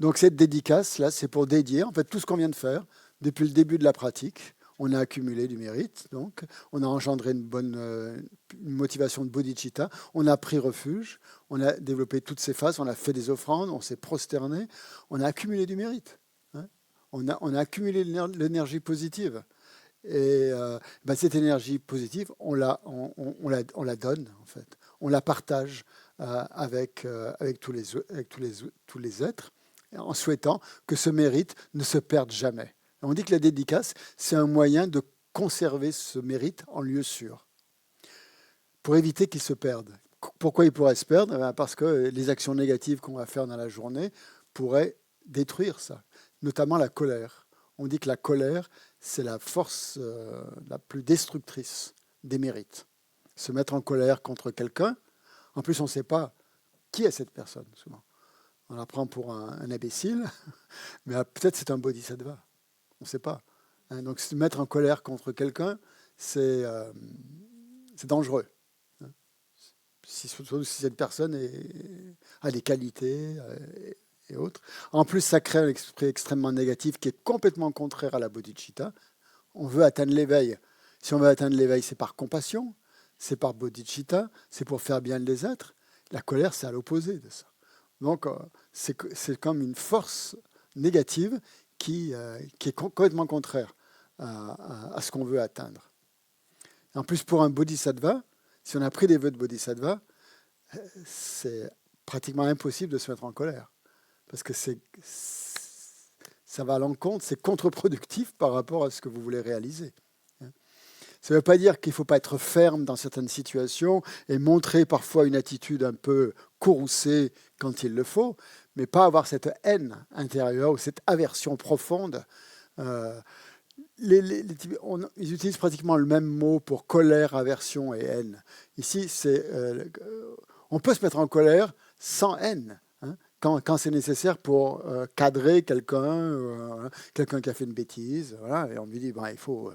Donc cette dédicace, là, c'est pour dédier, en fait, tout ce qu'on vient de faire, depuis le début de la pratique. On a accumulé du mérite, donc on a engendré une motivation de bodhicitta, on a pris refuge, on a développé toutes ces phases, on a fait des offrandes, on s'est prosterné, on a accumulé du mérite. Hein. On a accumulé l'énergie positive. Et cette énergie positive, on la donne, en fait. On la partage avec tous les êtres, en souhaitant que ce mérite ne se perde jamais. On dit que la dédicace, c'est un moyen de conserver ce mérite en lieu sûr, pour éviter qu'il se perde. Pourquoi il pourrait se perdre? Parce que les actions négatives qu'on va faire dans la journée pourraient détruire ça, notamment la colère. On dit que la colère, c'est la force la plus destructrice des mérites. Se mettre en colère contre quelqu'un, en plus on ne sait pas qui est cette personne, souvent. On la prend pour un imbécile, mais peut-être c'est un bodhisattva. On ne sait pas. Hein, donc se mettre en colère contre quelqu'un, c'est dangereux. Hein. Surtout si cette personne a des qualités et autres. En plus, ça crée un esprit extrêmement négatif qui est complètement contraire à la bodhicitta. On veut atteindre l'éveil. Si on veut atteindre l'éveil, c'est par compassion, c'est par bodhicitta, c'est pour faire bien les êtres. La colère, c'est à l'opposé de ça. Donc, c'est comme une force négative qui est complètement contraire à ce qu'on veut atteindre. En plus, pour un bodhisattva, Si on a pris des vœux de bodhisattva, c'est pratiquement impossible de se mettre en colère. Parce que ça va à l'encontre, c'est contre-productif par rapport à ce que vous voulez réaliser. Ça ne veut pas dire qu'il ne faut pas être ferme dans certaines situations et montrer parfois une attitude un peu courroucée quand il le faut, mais pas avoir cette haine intérieure ou cette aversion profonde. Ils utilisent pratiquement le même mot pour colère, aversion et haine. Ici, on peut se mettre en colère sans haine, hein, quand c'est nécessaire pour cadrer quelqu'un qui a fait une bêtise. Voilà, et on lui dit, il faut,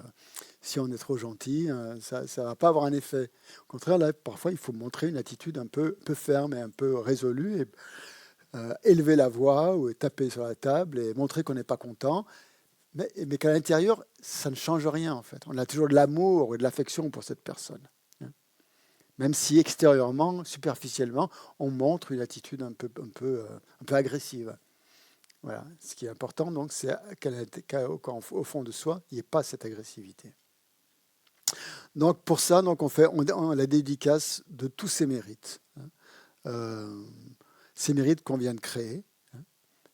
si on est trop gentil, ça ne va pas avoir un effet. Au contraire, là, parfois, il faut montrer une attitude un peu ferme et un peu résolue, et élever la voix ou taper sur la table et montrer qu'on n'est pas content. Mais qu'à l'intérieur, ça ne change rien, en fait. On a toujours de l'amour et de l'affection pour cette personne. Même si extérieurement, superficiellement, on montre une attitude un peu agressive. Voilà. Ce qui est important, donc, c'est qu'au fond de soi, il n'y ait pas cette agressivité. Donc, pour ça, on la dédicace de tous ces mérites. Ces mérites qu'on vient de créer.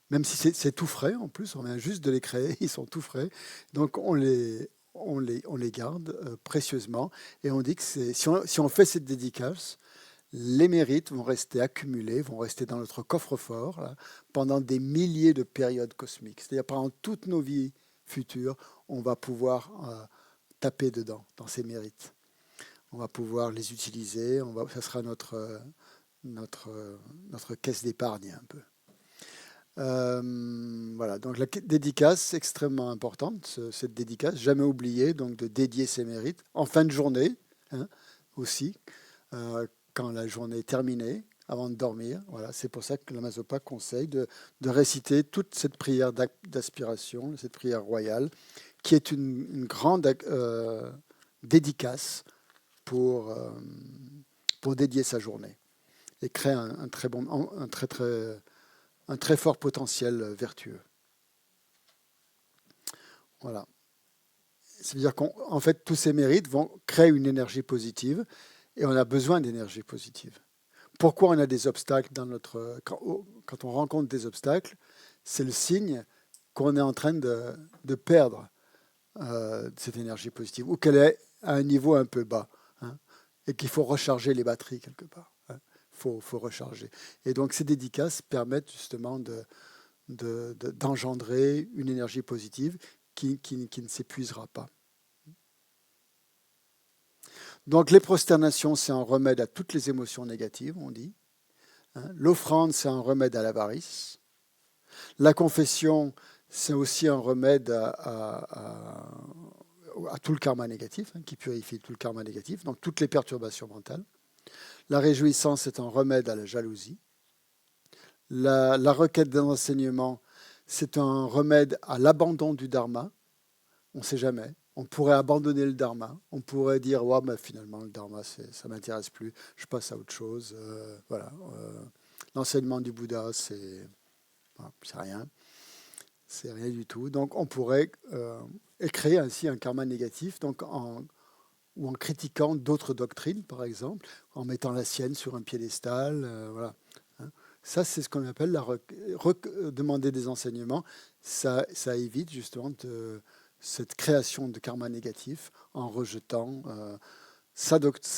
Même si c'est tout frais, en plus, on vient juste de les créer, ils sont tout frais. Donc, on les garde précieusement. Et on dit que si on fait cette dédicace, les mérites vont rester accumulés, vont rester dans notre coffre-fort là, pendant des milliers de périodes cosmiques. C'est-à-dire pendant toutes nos vies futures, on va pouvoir taper dedans, dans ces mérites. On va pouvoir les utiliser, ça sera notre caisse d'épargne un peu. Voilà, donc la dédicace extrêmement importante, cette dédicace, jamais oublier donc de dédier ses mérites en fin de journée, hein, aussi, quand la journée est terminée, avant de dormir. Voilà, c'est pour ça que la Mazopa conseille de réciter toute cette prière d'aspiration, cette prière royale, qui est une grande dédicace pour dédier sa journée et créer un très fort potentiel vertueux. Voilà. Ça veut dire qu'en fait, tous ces mérites vont créer une énergie positive et on a besoin d'énergie positive. Pourquoi on a des obstacles quand on rencontre des obstacles, c'est le signe qu'on est en train de perdre cette énergie positive ou qu'elle est à un niveau un peu bas, hein, et qu'il faut recharger les batteries quelque part. Faut recharger. Et donc, ces dédicaces permettent justement d'engendrer une énergie positive qui ne s'épuisera pas. Donc, les prosternations, c'est un remède à toutes les émotions négatives, on dit. L'offrande, c'est un remède à l'avarice. La confession, c'est aussi un remède à tout le karma négatif, qui purifie tout le karma négatif, donc toutes les perturbations mentales. La réjouissance est un remède à la jalousie. La requête d'un enseignement, c'est un remède à l'abandon du dharma. On ne sait jamais. On pourrait abandonner le dharma. On pourrait dire, ouais, mais finalement, le dharma, ça ne m'intéresse plus. Je passe à autre chose. Voilà. L'enseignement du Bouddha, c'est rien. C'est rien du tout. Donc, on pourrait créer ainsi un karma négatif, donc ou en critiquant d'autres doctrines, par exemple, en mettant la sienne sur un piédestal. Voilà. Ça, c'est ce qu'on appelle demander des enseignements. Ça évite justement cette création de karma négatif en rejetant sa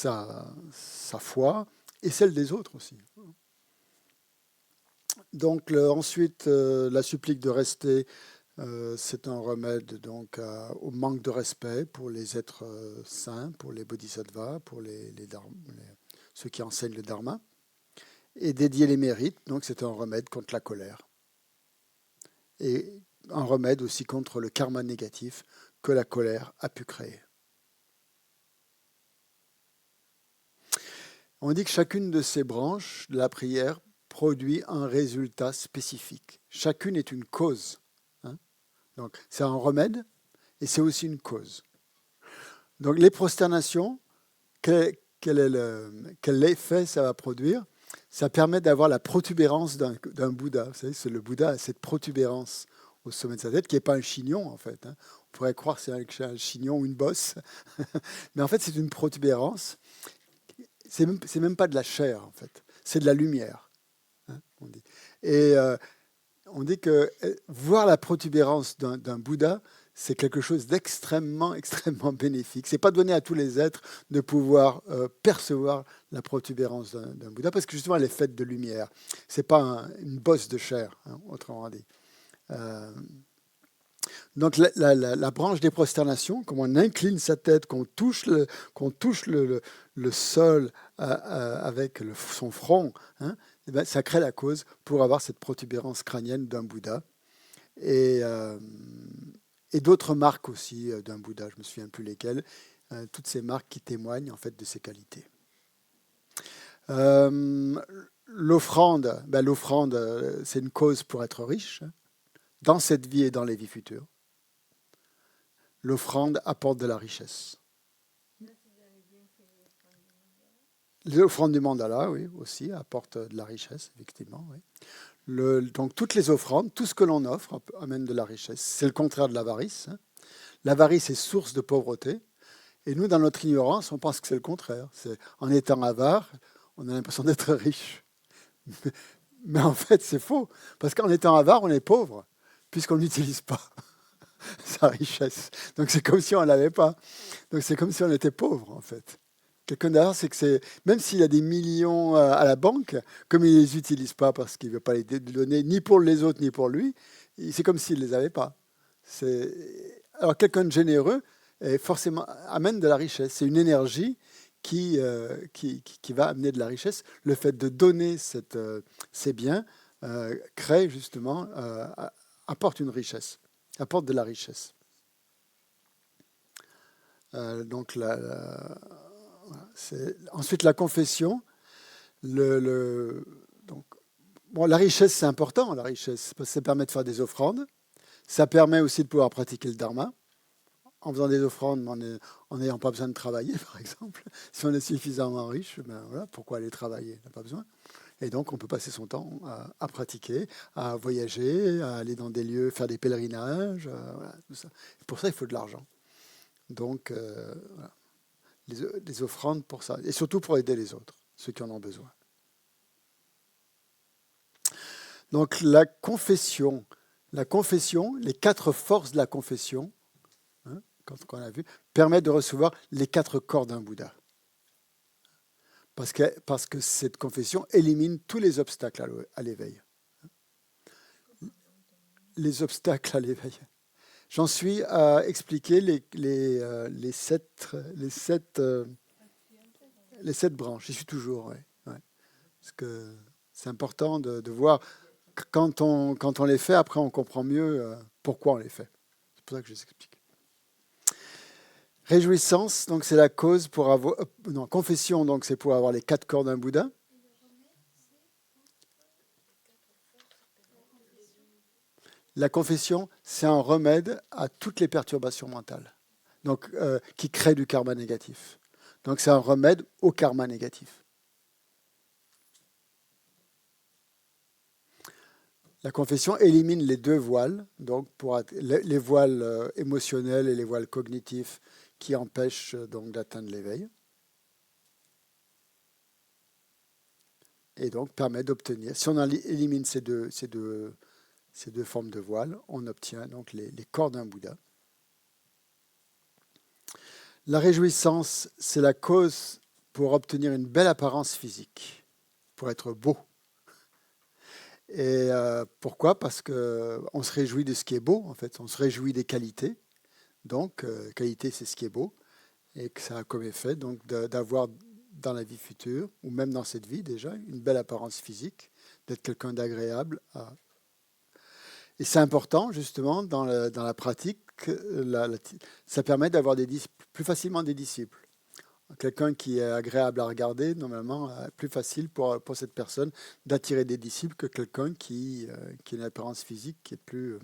foi et celle des autres aussi. Donc ensuite, la supplique de rester, c'est un remède donc au manque de respect pour les êtres saints, pour les bodhisattvas, pour ceux qui enseignent le dharma. Et dédier les mérites, donc c'est un remède contre la colère. Et un remède aussi contre le karma négatif que la colère a pu créer. On dit que chacune de ces branches de la prière produit un résultat spécifique. Chacune est une cause. Donc c'est un remède et c'est aussi une cause. Donc les prosternations, quel effet ça va produire? Ça permet d'avoir la protubérance d'un Bouddha. Vous savez, le Bouddha a cette protubérance au sommet de sa tête, qui n'est pas un chignon, en fait. On pourrait croire que c'est un chignon ou une bosse. Mais en fait, c'est une protubérance. c'est même pas de la chair, en fait. C'est de la lumière, hein, on dit. Et on dit que voir la protubérance d'un Bouddha, c'est quelque chose d'extrêmement, extrêmement bénéfique. C'est pas donné à tous les êtres de pouvoir percevoir la protubérance d'un Bouddha, parce que justement, elle est faite de lumière. C'est pas une bosse de chair, hein, autrement dit. Donc la branche des prosternations, comme on incline sa tête, qu'on touche le sol avec son front, hein, eh ben, ça crée la cause pour avoir cette protubérance crânienne d'un Bouddha. Et d'autres marques aussi d'un Bouddha, je ne me souviens plus lesquelles, toutes ces marques qui témoignent en fait de ses qualités. L'offrande, c'est une cause pour être riche, hein, dans cette vie et dans les vies futures. L'offrande apporte de la richesse. L'offrande du mandala, oui, aussi, apporte de la richesse, effectivement. Oui. Donc, toutes les offrandes, tout ce que l'on offre, amène de la richesse. C'est le contraire de l'avarice. Hein. L'avarice est source de pauvreté. Et nous, dans notre ignorance, on pense que c'est le contraire. En étant avare, on a l'impression d'être riche. Mais en fait, c'est faux. Parce qu'en étant avare, on est pauvre, puisqu'on n'utilise pas sa richesse. Donc c'est comme si on ne l'avait pas. Donc c'est comme si on était pauvre, en fait. Quelqu'un d'avare, c'est que même s'il a des millions à la banque, comme il ne les utilise pas parce qu'il ne veut pas les donner ni pour les autres ni pour lui, c'est comme s'il ne les avait pas. Alors quelqu'un de généreux forcément amène de la richesse. C'est une énergie qui va amener de la richesse. Le fait de donner ces biens crée justement, apporte une richesse. Apporte de la richesse. Donc ensuite la confession. Donc, la richesse, c'est important, la richesse, parce que ça permet de faire des offrandes. Ça permet aussi de pouvoir pratiquer le dharma en faisant des offrandes, en n'ayant pas besoin de travailler, par exemple. Si on est suffisamment riche, ben voilà, pourquoi aller travailler? On n'a pas besoin. Et donc, on peut passer son temps à pratiquer, à voyager, à aller dans des lieux, faire des pèlerinages, voilà, tout ça. Et pour ça, il faut de l'argent. Donc, voilà. Les offrandes pour ça. Et surtout pour aider les autres, ceux qui en ont besoin. Donc, la confession, les 4 forces de la confession, hein, quand on a vu, permettent de recevoir les 4 corps d'un Bouddha. Parce que cette confession élimine tous les obstacles à l'éveil. Les obstacles à l'éveil. J'en suis à expliquer les 7 branches. J'y suis toujours, ouais. Parce que c'est important de voir que quand on les fait, après on comprend mieux pourquoi on les fait. C'est pour ça que je les explique. Réjouissance, donc c'est la cause pour avoir... confession, donc c'est pour avoir les 4 corps d'un Bouddha. La confession, c'est un remède à toutes les perturbations mentales, donc qui créent du karma négatif. Donc c'est un remède au karma négatif. La confession élimine les 2 voiles, donc pour les voiles émotionnels et les voiles cognitifs qui empêchent donc d'atteindre l'éveil. Et donc permet d'obtenir, si on élimine ces deux formes de voile, on obtient donc les corps d'un Bouddha. La réjouissance, c'est la cause pour obtenir une belle apparence physique, pour être beau. Et pourquoi? Parce qu'on se réjouit de ce qui est beau, en fait. On se réjouit des qualités. Donc, qualité, c'est ce qui est beau. Et que ça a comme effet donc, d'avoir dans la vie future, ou même dans cette vie déjà, une belle apparence physique, d'être quelqu'un d'agréable. Et c'est important, justement, dans la pratique, ça permet d'avoir plus facilement des disciples. Quelqu'un qui est agréable à regarder, normalement, plus facile pour cette personne d'attirer des disciples que quelqu'un qui a une apparence physique qui est plus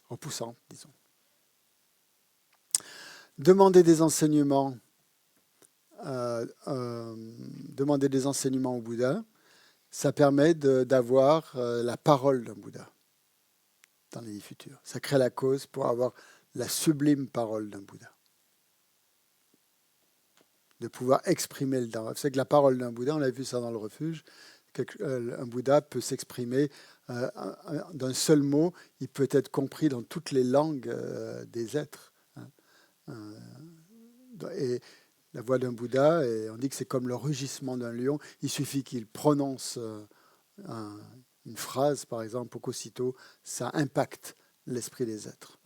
repoussante, disons. Demander des enseignements au Bouddha, ça permet d'avoir la parole d'un Bouddha dans les vies futures. Ça crée la cause pour avoir la sublime parole d'un Bouddha. de pouvoir exprimer le Dharma. C'est que la parole d'un Bouddha, on a vu ça dans le refuge, un Bouddha peut s'exprimer d'un seul mot, il peut être compris dans toutes les langues des êtres. Et la voix d'un Bouddha, et on dit que c'est comme le rugissement d'un lion, il suffit qu'il prononce une phrase, par exemple, pour qu'aussitôt ça impacte l'esprit des êtres.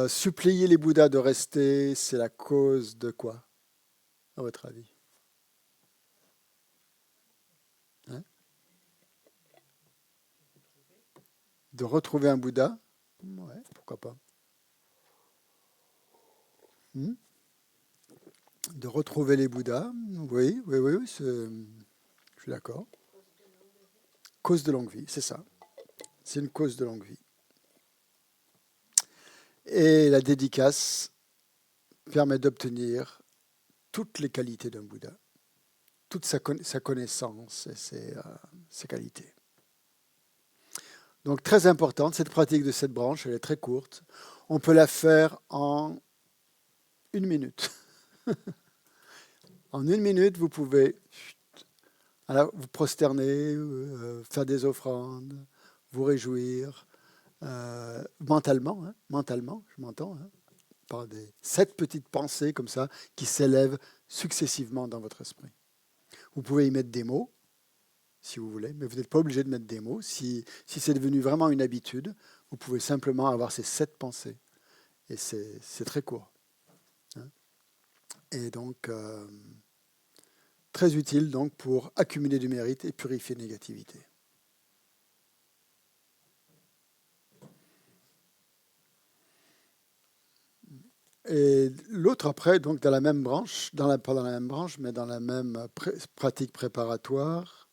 Supplier les Bouddhas de rester, c'est la cause de quoi, à votre avis? De retrouver un Bouddha? Ouais, pourquoi pas. De retrouver les Bouddhas? Oui, je suis d'accord. Cause de longue vie, c'est ça. C'est une cause de longue vie. Et la dédicace permet d'obtenir toutes les qualités d'un Bouddha, toute sa connaissance et ses qualités. Donc très importante, cette pratique de cette branche, elle est très courte. On peut la faire en 1 minute. En 1 minute, vous pouvez vous prosterner, faire des offrandes, vous réjouir, mentalement, je m'entends, par 7 petites pensées comme ça qui s'élèvent successivement dans votre esprit. Vous pouvez y mettre des mots, si vous voulez, mais vous n'êtes pas obligé de mettre des mots. Si c'est devenu vraiment une habitude, vous pouvez simplement avoir ces 7 pensées. Et c'est très court. Et donc, très utile donc, pour accumuler du mérite et purifier la négativité. Et l'autre après, donc dans la même branche, pas dans la même branche, mais dans la même pratique préparatoire,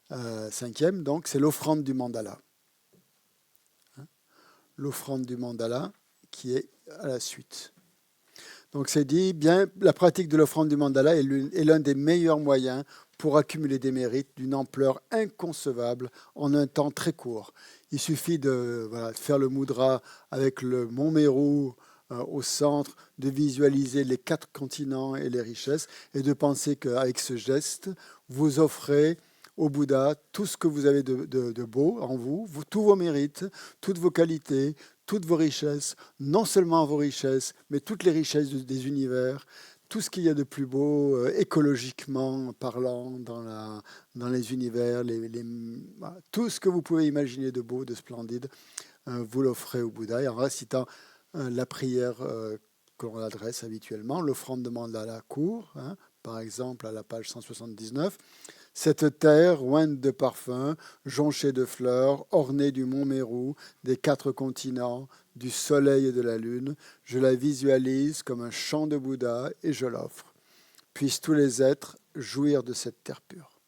5e, donc c'est l'offrande du mandala. L'offrande du mandala qui est à la suite. Donc c'est dit, bien, la pratique de l'offrande du mandala est l'un des meilleurs moyens pour accumuler des mérites d'une ampleur inconcevable en un temps très court. Il suffit de faire le mudra avec le mont Meru au centre, de visualiser les 4 continents et les richesses et de penser qu'avec ce geste, vous offrez au Bouddha tout ce que vous avez de beau en vous, tous vos mérites, toutes vos qualités, toutes vos richesses, non seulement vos richesses, mais toutes les richesses des univers, tout ce qu'il y a de plus beau écologiquement parlant dans les univers, tout ce que vous pouvez imaginer de beau, de splendide, vous l'offrez au Bouddha et en récitant la prière que l'on adresse habituellement, l'offrande de mandala court, par exemple à la page 179. Cette terre, ointe de parfums, jonchée de fleurs, ornée du mont Meru, des 4 continents, du soleil et de la lune, je la visualise comme un champ de Bouddha et je l'offre. Puissent tous les êtres jouir de cette terre pure.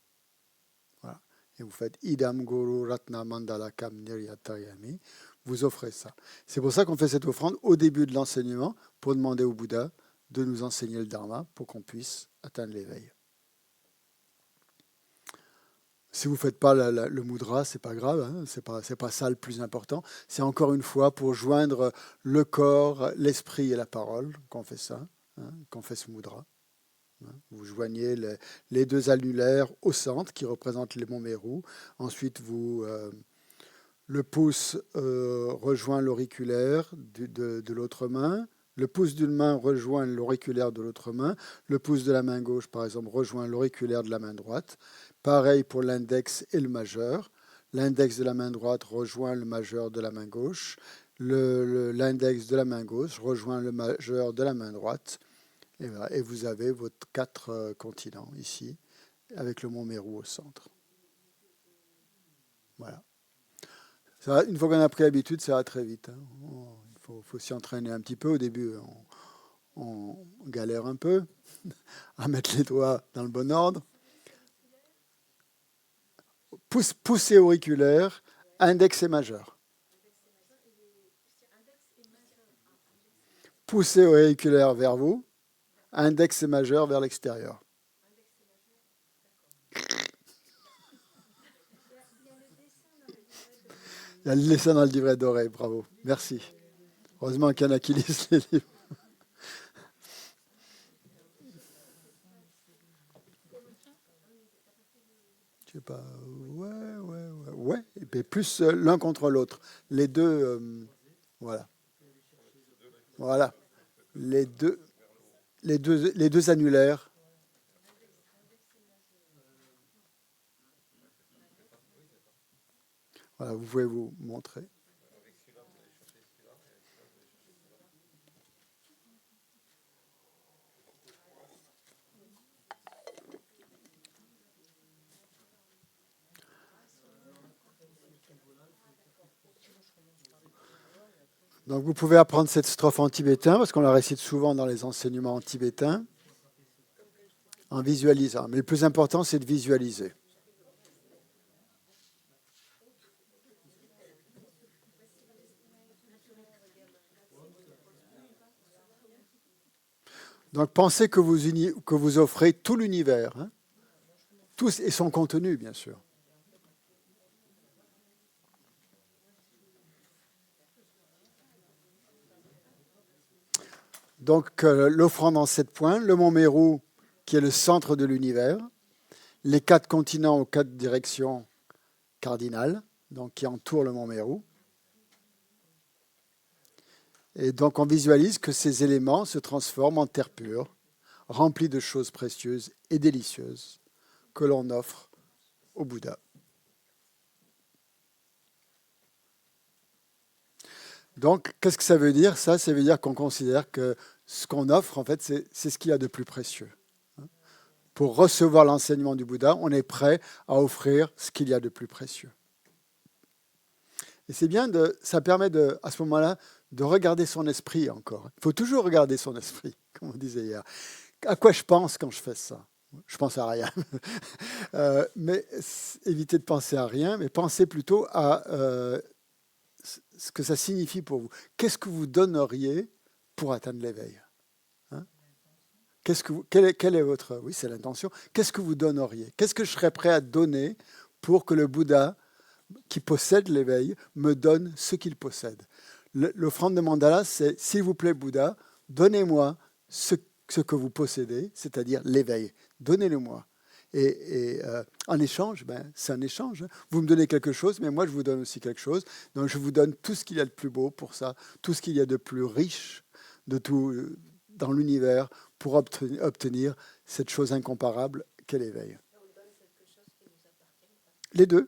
Voilà. Et vous faites Idam Guru Ratna Mandalakam Niryatayami. Vous offrez ça. C'est pour ça qu'on fait cette offrande au début de l'enseignement, pour demander au Bouddha de nous enseigner le Dharma pour qu'on puisse atteindre l'éveil. Si vous ne faites pas le mudra, ce n'est pas grave, c'est pas ça le plus important. C'est encore une fois pour joindre le corps, l'esprit et la parole qu'on fait ça, qu'on fait ce mudra. Vous joignez les 2 annulaires au centre qui représentent les monts Meru. Ensuite, le pouce rejoint l'auriculaire de l'autre main. Le pouce d'une main rejoint l'auriculaire de l'autre main. Le pouce de la main gauche, par exemple, rejoint l'auriculaire de la main droite. Pareil pour l'index et le majeur. L'index de la main droite rejoint le majeur de la main gauche. L'index de la main gauche rejoint le majeur de la main droite. Et, voilà. Et vous avez vos 4 continents ici, avec le mont Meru au centre. Voilà. Ça, une fois qu'on a pris l'habitude, ça va très vite. Il faut s'y entraîner un petit peu. Au début, on galère un peu à mettre les doigts dans le bon ordre. Pouce et auriculaire, index et majeur. Pouce et auriculaire vers vous, index et majeur vers l'extérieur. Il y a le dessin dans le livret doré, bravo, merci. Heureusement qu'il y en a qui lisent les livres. Je sais pas. Ouais. Et puis plus l'un contre l'autre. Les deux, voilà. Voilà. Les deux annulaires. Voilà, vous pouvez vous montrer. Donc vous pouvez apprendre cette strophe en tibétain, parce qu'on la récite souvent dans les enseignements en tibétain, en visualisant. Mais le plus important, c'est de visualiser. Donc pensez que vous offrez tout l'univers, hein, tout et son contenu, bien sûr. Donc l'offrande en 7 points, le mont Méru qui est le centre de l'univers, les 4 continents aux 4 directions cardinales, donc qui entourent le mont Méru. Et donc on visualise que ces éléments se transforment en terre pure, remplie de choses précieuses et délicieuses que l'on offre au Bouddha. Donc, qu'est-ce que ça veut dire? Ça veut dire qu'on considère que ce qu'on offre, en fait, c'est ce qu'il y a de plus précieux. Pour recevoir l'enseignement du Bouddha, on est prêt à offrir ce qu'il y a de plus précieux. Et c'est bien, ça permet à ce moment-là de regarder son esprit encore. Il faut toujours regarder son esprit, comme on disait hier. À quoi je pense quand je fais ça? Je pense à rien. Mais évitez de penser à rien, mais pensez plutôt à ce que ça signifie pour vous. Qu'est-ce que vous donneriez pour atteindre l'éveil? Hein? Quelle est votre... Oui, c'est l'intention. Qu'est-ce que vous donneriez? Qu'est-ce que je serais prêt à donner pour que le Bouddha, qui possède l'éveil, me donne ce qu'il possède? L'offrande de mandala, c'est « S'il vous plaît, Bouddha, donnez-moi ce que vous possédez, c'est-à-dire l'éveil. Donnez-le-moi. » Et en échange, c'est un échange. Vous me donnez quelque chose, mais moi, je vous donne aussi quelque chose. Donc, je vous donne tout ce qu'il y a de plus beau pour ça, tout ce qu'il y a de plus riche de tout dans l'univers pour obtenir cette chose incomparable qu'est l'éveil. Les deux.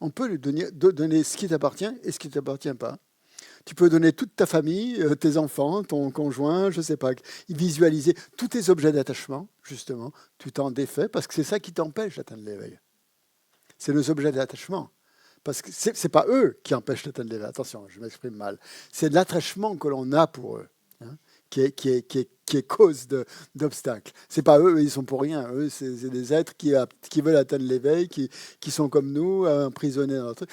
On peut lui donner ce qui t'appartient et ce qui ne t'appartient pas. Tu peux donner toute ta famille, tes enfants, ton conjoint, je ne sais pas, visualiser tous tes objets d'attachement, justement. Tu t'en défais parce que c'est ça qui t'empêche d'atteindre l'éveil. C'est nos objets d'attachement. Parce que ce n'est pas eux qui empêchent d'atteindre l'éveil. Attention, je m'exprime mal. C'est l'attachement que l'on a pour eux, hein, qui est cause d'obstacles. Ce n'est pas eux, ils sont pour rien. Eux, c'est des êtres qui veulent atteindre l'éveil, qui sont comme nous, emprisonnés dans notre...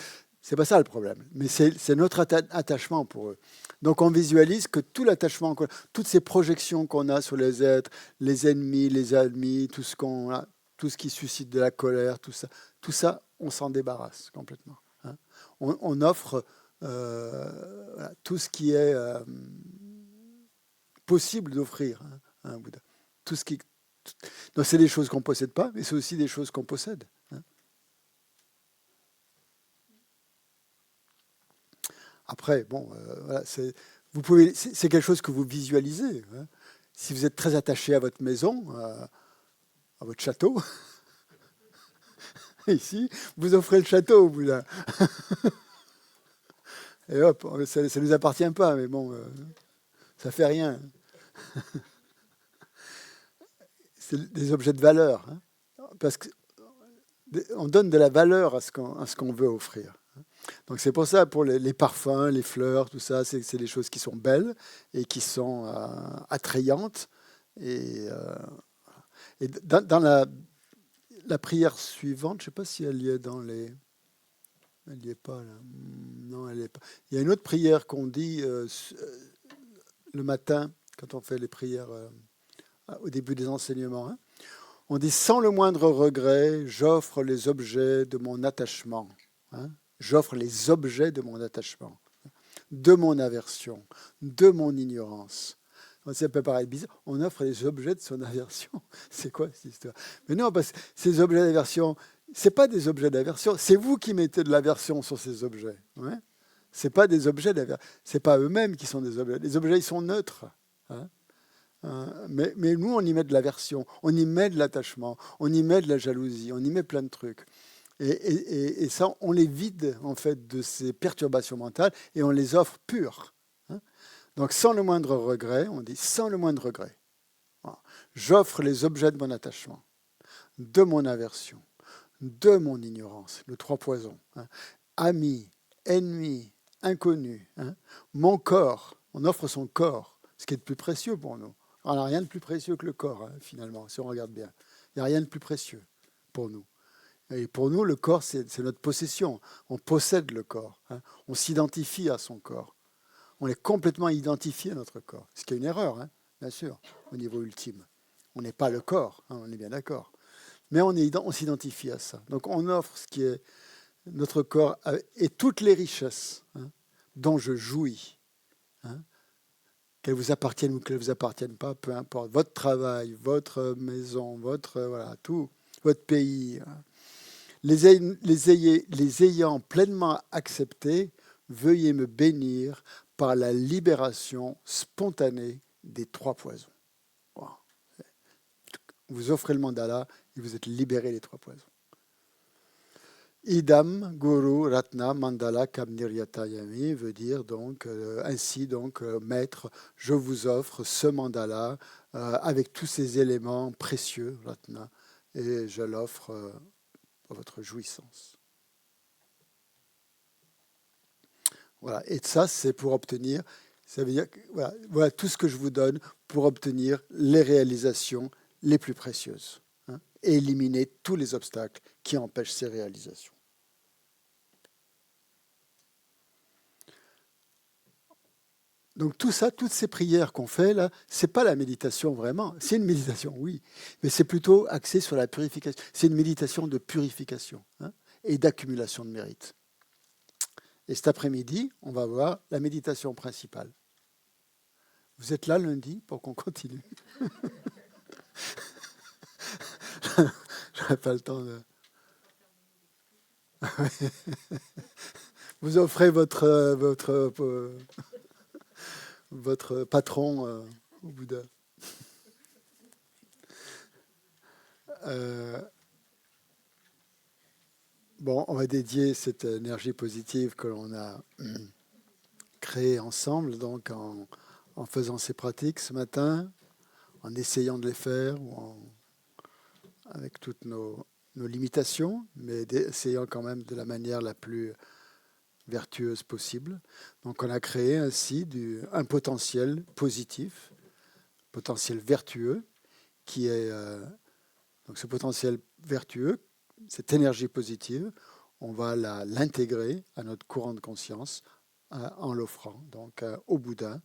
C'est pas ça le problème, mais c'est notre attachement pour eux. Donc on visualise que tout l'attachement, toutes ces projections qu'on a sur les êtres, les ennemis, les amis, tout ce qui suscite de la colère, tout ça, on s'en débarrasse complètement. Hein. On offre tout ce qui est possible d'offrir à un Bouddha. Donc c'est des choses qu'on ne possède pas, mais c'est aussi des choses qu'on possède. Hein. Après, bon, voilà, c'est quelque chose que vous visualisez. Hein. Si vous êtes très attaché à votre maison, à votre château, ici, vous offrez le château au Bouddha. Et hop, ça ne nous appartient pas, mais bon, ça fait rien. C'est des objets de valeur, hein, parce qu'on donne de la valeur à ce qu'on veut offrir. Donc c'est pour ça, pour les parfums, les fleurs, tout ça, c'est des choses qui sont belles et qui sont attrayantes. Et dans la prière suivante, je ne sais pas si elle y est dans les... Elle n'y est pas là. Non, elle n'y est pas. Il y a une autre prière qu'on dit le matin, quand on fait les prières au début des enseignements. Hein. On dit « Sans le moindre regret, j'offre les objets de mon attachement. Hein. J'offre les objets de mon attachement, de mon aversion, de mon ignorance. Ça peut paraître bizarre. On offre les objets de son aversion. C'est quoi cette histoire? Mais non, parce que ces objets d'aversion, c'est pas des objets d'aversion. C'est vous qui mettez de l'aversion sur ces objets. Ouais. C'est pas des objets d'aversion. C'est pas eux-mêmes qui sont des objets. Les objets, ils sont neutres. Hein. Mais nous, on y met de l'aversion, on y met de l'attachement, on y met de la jalousie, on y met plein de trucs. Et ça, on les vide en fait de ces perturbations mentales et on les offre pures. Hein. Donc sans le moindre regret, on dit sans le moindre regret. Voilà. J'offre les objets de mon attachement, de mon aversion, de mon ignorance, le trois poisons. Hein. Amis, ennemis, inconnus. Hein. Mon corps, on offre son corps, ce qui est de plus précieux pour nous. On n'a rien de plus précieux que le corps, hein, finalement, si on regarde bien. Il n'y a rien de plus précieux pour nous. Et pour nous, le corps, c'est notre possession. On possède le corps. Hein. On s'identifie à son corps. On est complètement identifié à notre corps. Ce qui est une erreur, hein, bien sûr, au niveau ultime. On n'est pas le corps, hein, on est bien d'accord. Mais on s'identifie à ça. Donc on offre ce qui est notre corps et toutes les richesses, hein, dont je jouis. Hein. Qu'elles vous appartiennent ou qu'elles ne vous appartiennent pas, peu importe. Votre travail, votre maison, voilà, tout, votre pays. Les ayant pleinement acceptés, veuillez me bénir par la libération spontanée des trois poisons. Wow. Vous offrez le mandala et vous êtes libéré des trois poisons. Idam Guru Ratna Mandala Kamniryatayami veut dire donc ainsi donc maître, je vous offre ce mandala avec tous ces éléments précieux Ratna et je l'offre pour votre jouissance. Voilà, et ça c'est pour obtenir, ça veut dire que, voilà tout ce que je vous donne pour obtenir les réalisations les plus précieuses, hein, et éliminer tous les obstacles qui empêchent ces réalisations. Donc tout ça, toutes ces prières qu'on fait là, c'est pas la méditation vraiment. C'est une méditation, oui, mais c'est plutôt axé sur la purification. C'est une méditation de purification, hein, et d'accumulation de mérite. Et cet après-midi, on va voir la méditation principale. Vous êtes là lundi pour qu'on continue? J'aurais pas le temps de... Vous offrez votre patron au Bouddha. Bon, on va dédier cette énergie positive que l'on a créée ensemble, donc en faisant ces pratiques ce matin, en essayant de les faire, ou avec toutes nos limitations, mais essayant quand même de la manière la plus vertueuse possible. Donc on a créé ainsi un potentiel positif, potentiel vertueux, qui est donc ce potentiel vertueux, cette énergie positive, on va l'intégrer à notre courant de conscience en l'offrant donc au Bouddha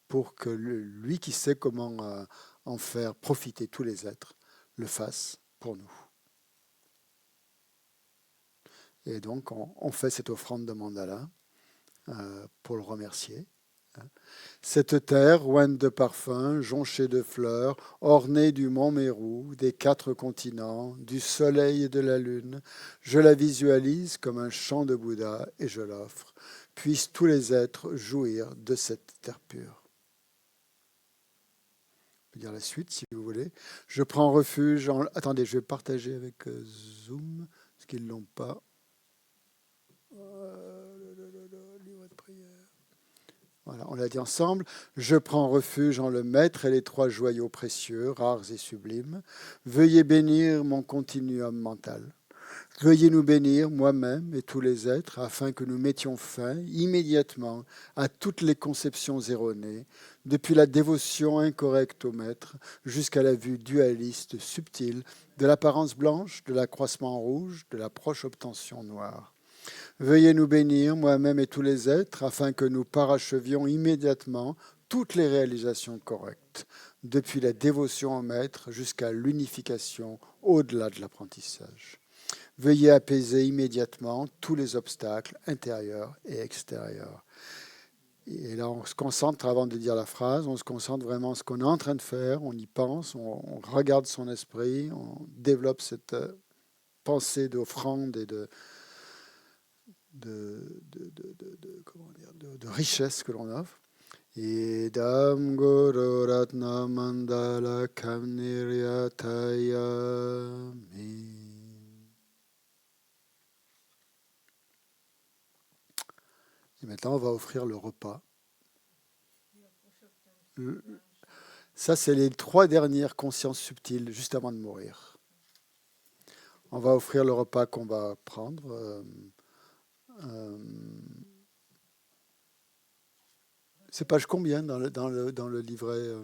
pour que lui qui sait comment en faire profiter tous les êtres le fasse pour nous. Et donc, on fait cette offrande de mandala pour le remercier. Cette terre, ointe de parfums, jonchée de fleurs, ornée du mont Mérou, des 4 continents, du soleil et de la lune, je la visualise comme un chant de Bouddha et je l'offre. Puissent tous les êtres jouir de cette terre pure. Je peux dire la suite si vous voulez. Je prends refuge en... Attendez, je vais partager avec Zoom, parce qu'ils ne l'ont pas. Livre de prière. Voilà, on l'a dit ensemble. Je prends refuge en le Maître et les 3 joyaux précieux, rares et sublimes. Veuillez bénir mon continuum mental. Veuillez nous bénir, moi-même et tous les êtres, afin que nous mettions fin immédiatement à toutes les conceptions erronées, depuis la dévotion incorrecte au Maître jusqu'à la vue dualiste subtile de l'apparence blanche, de l'accroissement rouge, de la proche obtention noire. Veuillez nous bénir, moi-même et tous les êtres, afin que nous parachevions immédiatement toutes les réalisations correctes, depuis la dévotion au Maître jusqu'à l'unification au-delà de l'apprentissage. Veuillez apaiser immédiatement tous les obstacles intérieurs et extérieurs. Et là, on se concentre avant de dire la phrase, on se concentre vraiment sur ce qu'on est en train de faire, on y pense, on regarde son esprit, on développe cette pensée d'offrande et comment dire, de richesse que l'on offre. Idam Guru Ratna Mandala Kamniryatayami. Et maintenant, on va offrir le repas. Ça, c'est les 3 dernières consciences subtiles juste avant de mourir. On va offrir le repas qu'on va prendre. C'est page combien dans le livret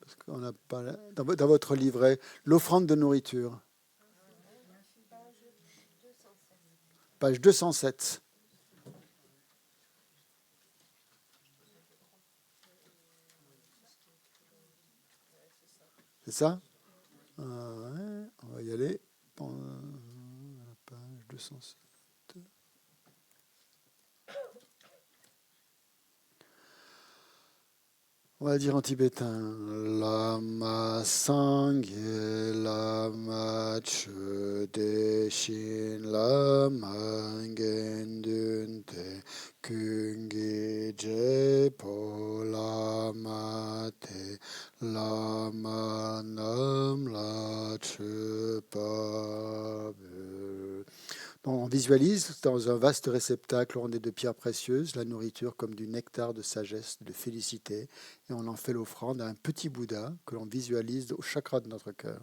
parce qu'on n'a pas dans votre livret l'offrande de nourriture. Page 207. C'est ça? Ouais, on va y aller. Page 207. On va dire en tibétain. Lama sangye lama chu deshin lama ngendunte kungi jepo lama te lama nam la chu pabu. On visualise dans un vaste réceptacle orné de pierres précieuses la nourriture comme du nectar de sagesse, de félicité, et on en fait l'offrande à un petit Bouddha que l'on visualise au chakra de notre cœur.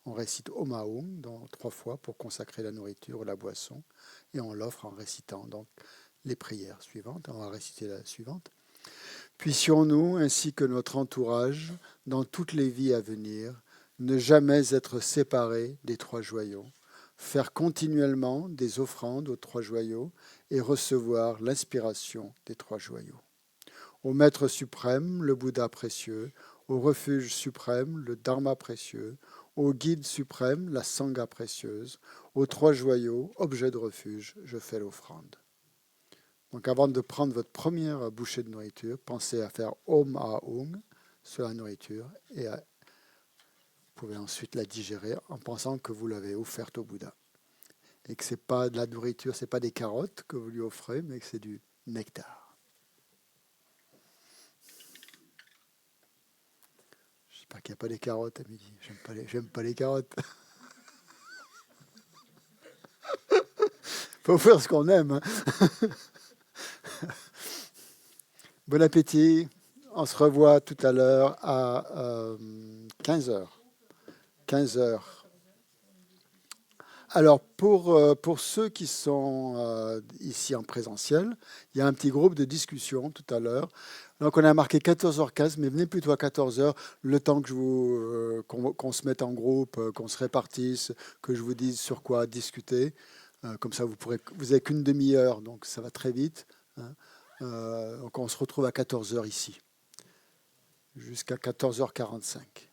On récite Om Aum 3 fois pour consacrer la nourriture ou la boisson, et on l'offre en récitant donc les prières suivantes. On va réciter la suivante. Puissions-nous, ainsi que notre entourage, dans toutes les vies à venir, ne jamais être séparés des 3 joyaux, faire continuellement des offrandes aux 3 joyaux et recevoir l'inspiration des 3 joyaux. Au Maître suprême, le Bouddha précieux, au refuge suprême, le Dharma précieux, au guide suprême, la Sangha précieuse, aux 3 joyaux, objets de refuge, je fais l'offrande. Donc avant de prendre votre première bouchée de nourriture, pensez à faire Om Aum sur la nourriture et vous pouvez ensuite la digérer en pensant que vous l'avez offerte au Bouddha. Et que ce n'est pas de la nourriture, ce n'est pas des carottes que vous lui offrez, mais que c'est du nectar. J'espère qu'il n'y a pas des carottes à midi. J'aime pas les carottes. Faut faire ce qu'on aime. Hein. Bon appétit. On se revoit tout à l'heure à 15h. 15h. Alors, pour ceux qui sont ici en présentiel, il y a un petit groupe de discussion tout à l'heure. Donc, on a marqué 14h15, mais venez plutôt à 14h, le temps que qu'on se mette en groupe, qu'on se répartisse, que je vous dise sur quoi discuter. Comme ça, vous n'avez qu'une demi-heure, donc ça va très vite. Hein. Donc, on se retrouve à 14h ici, jusqu'à 14h45.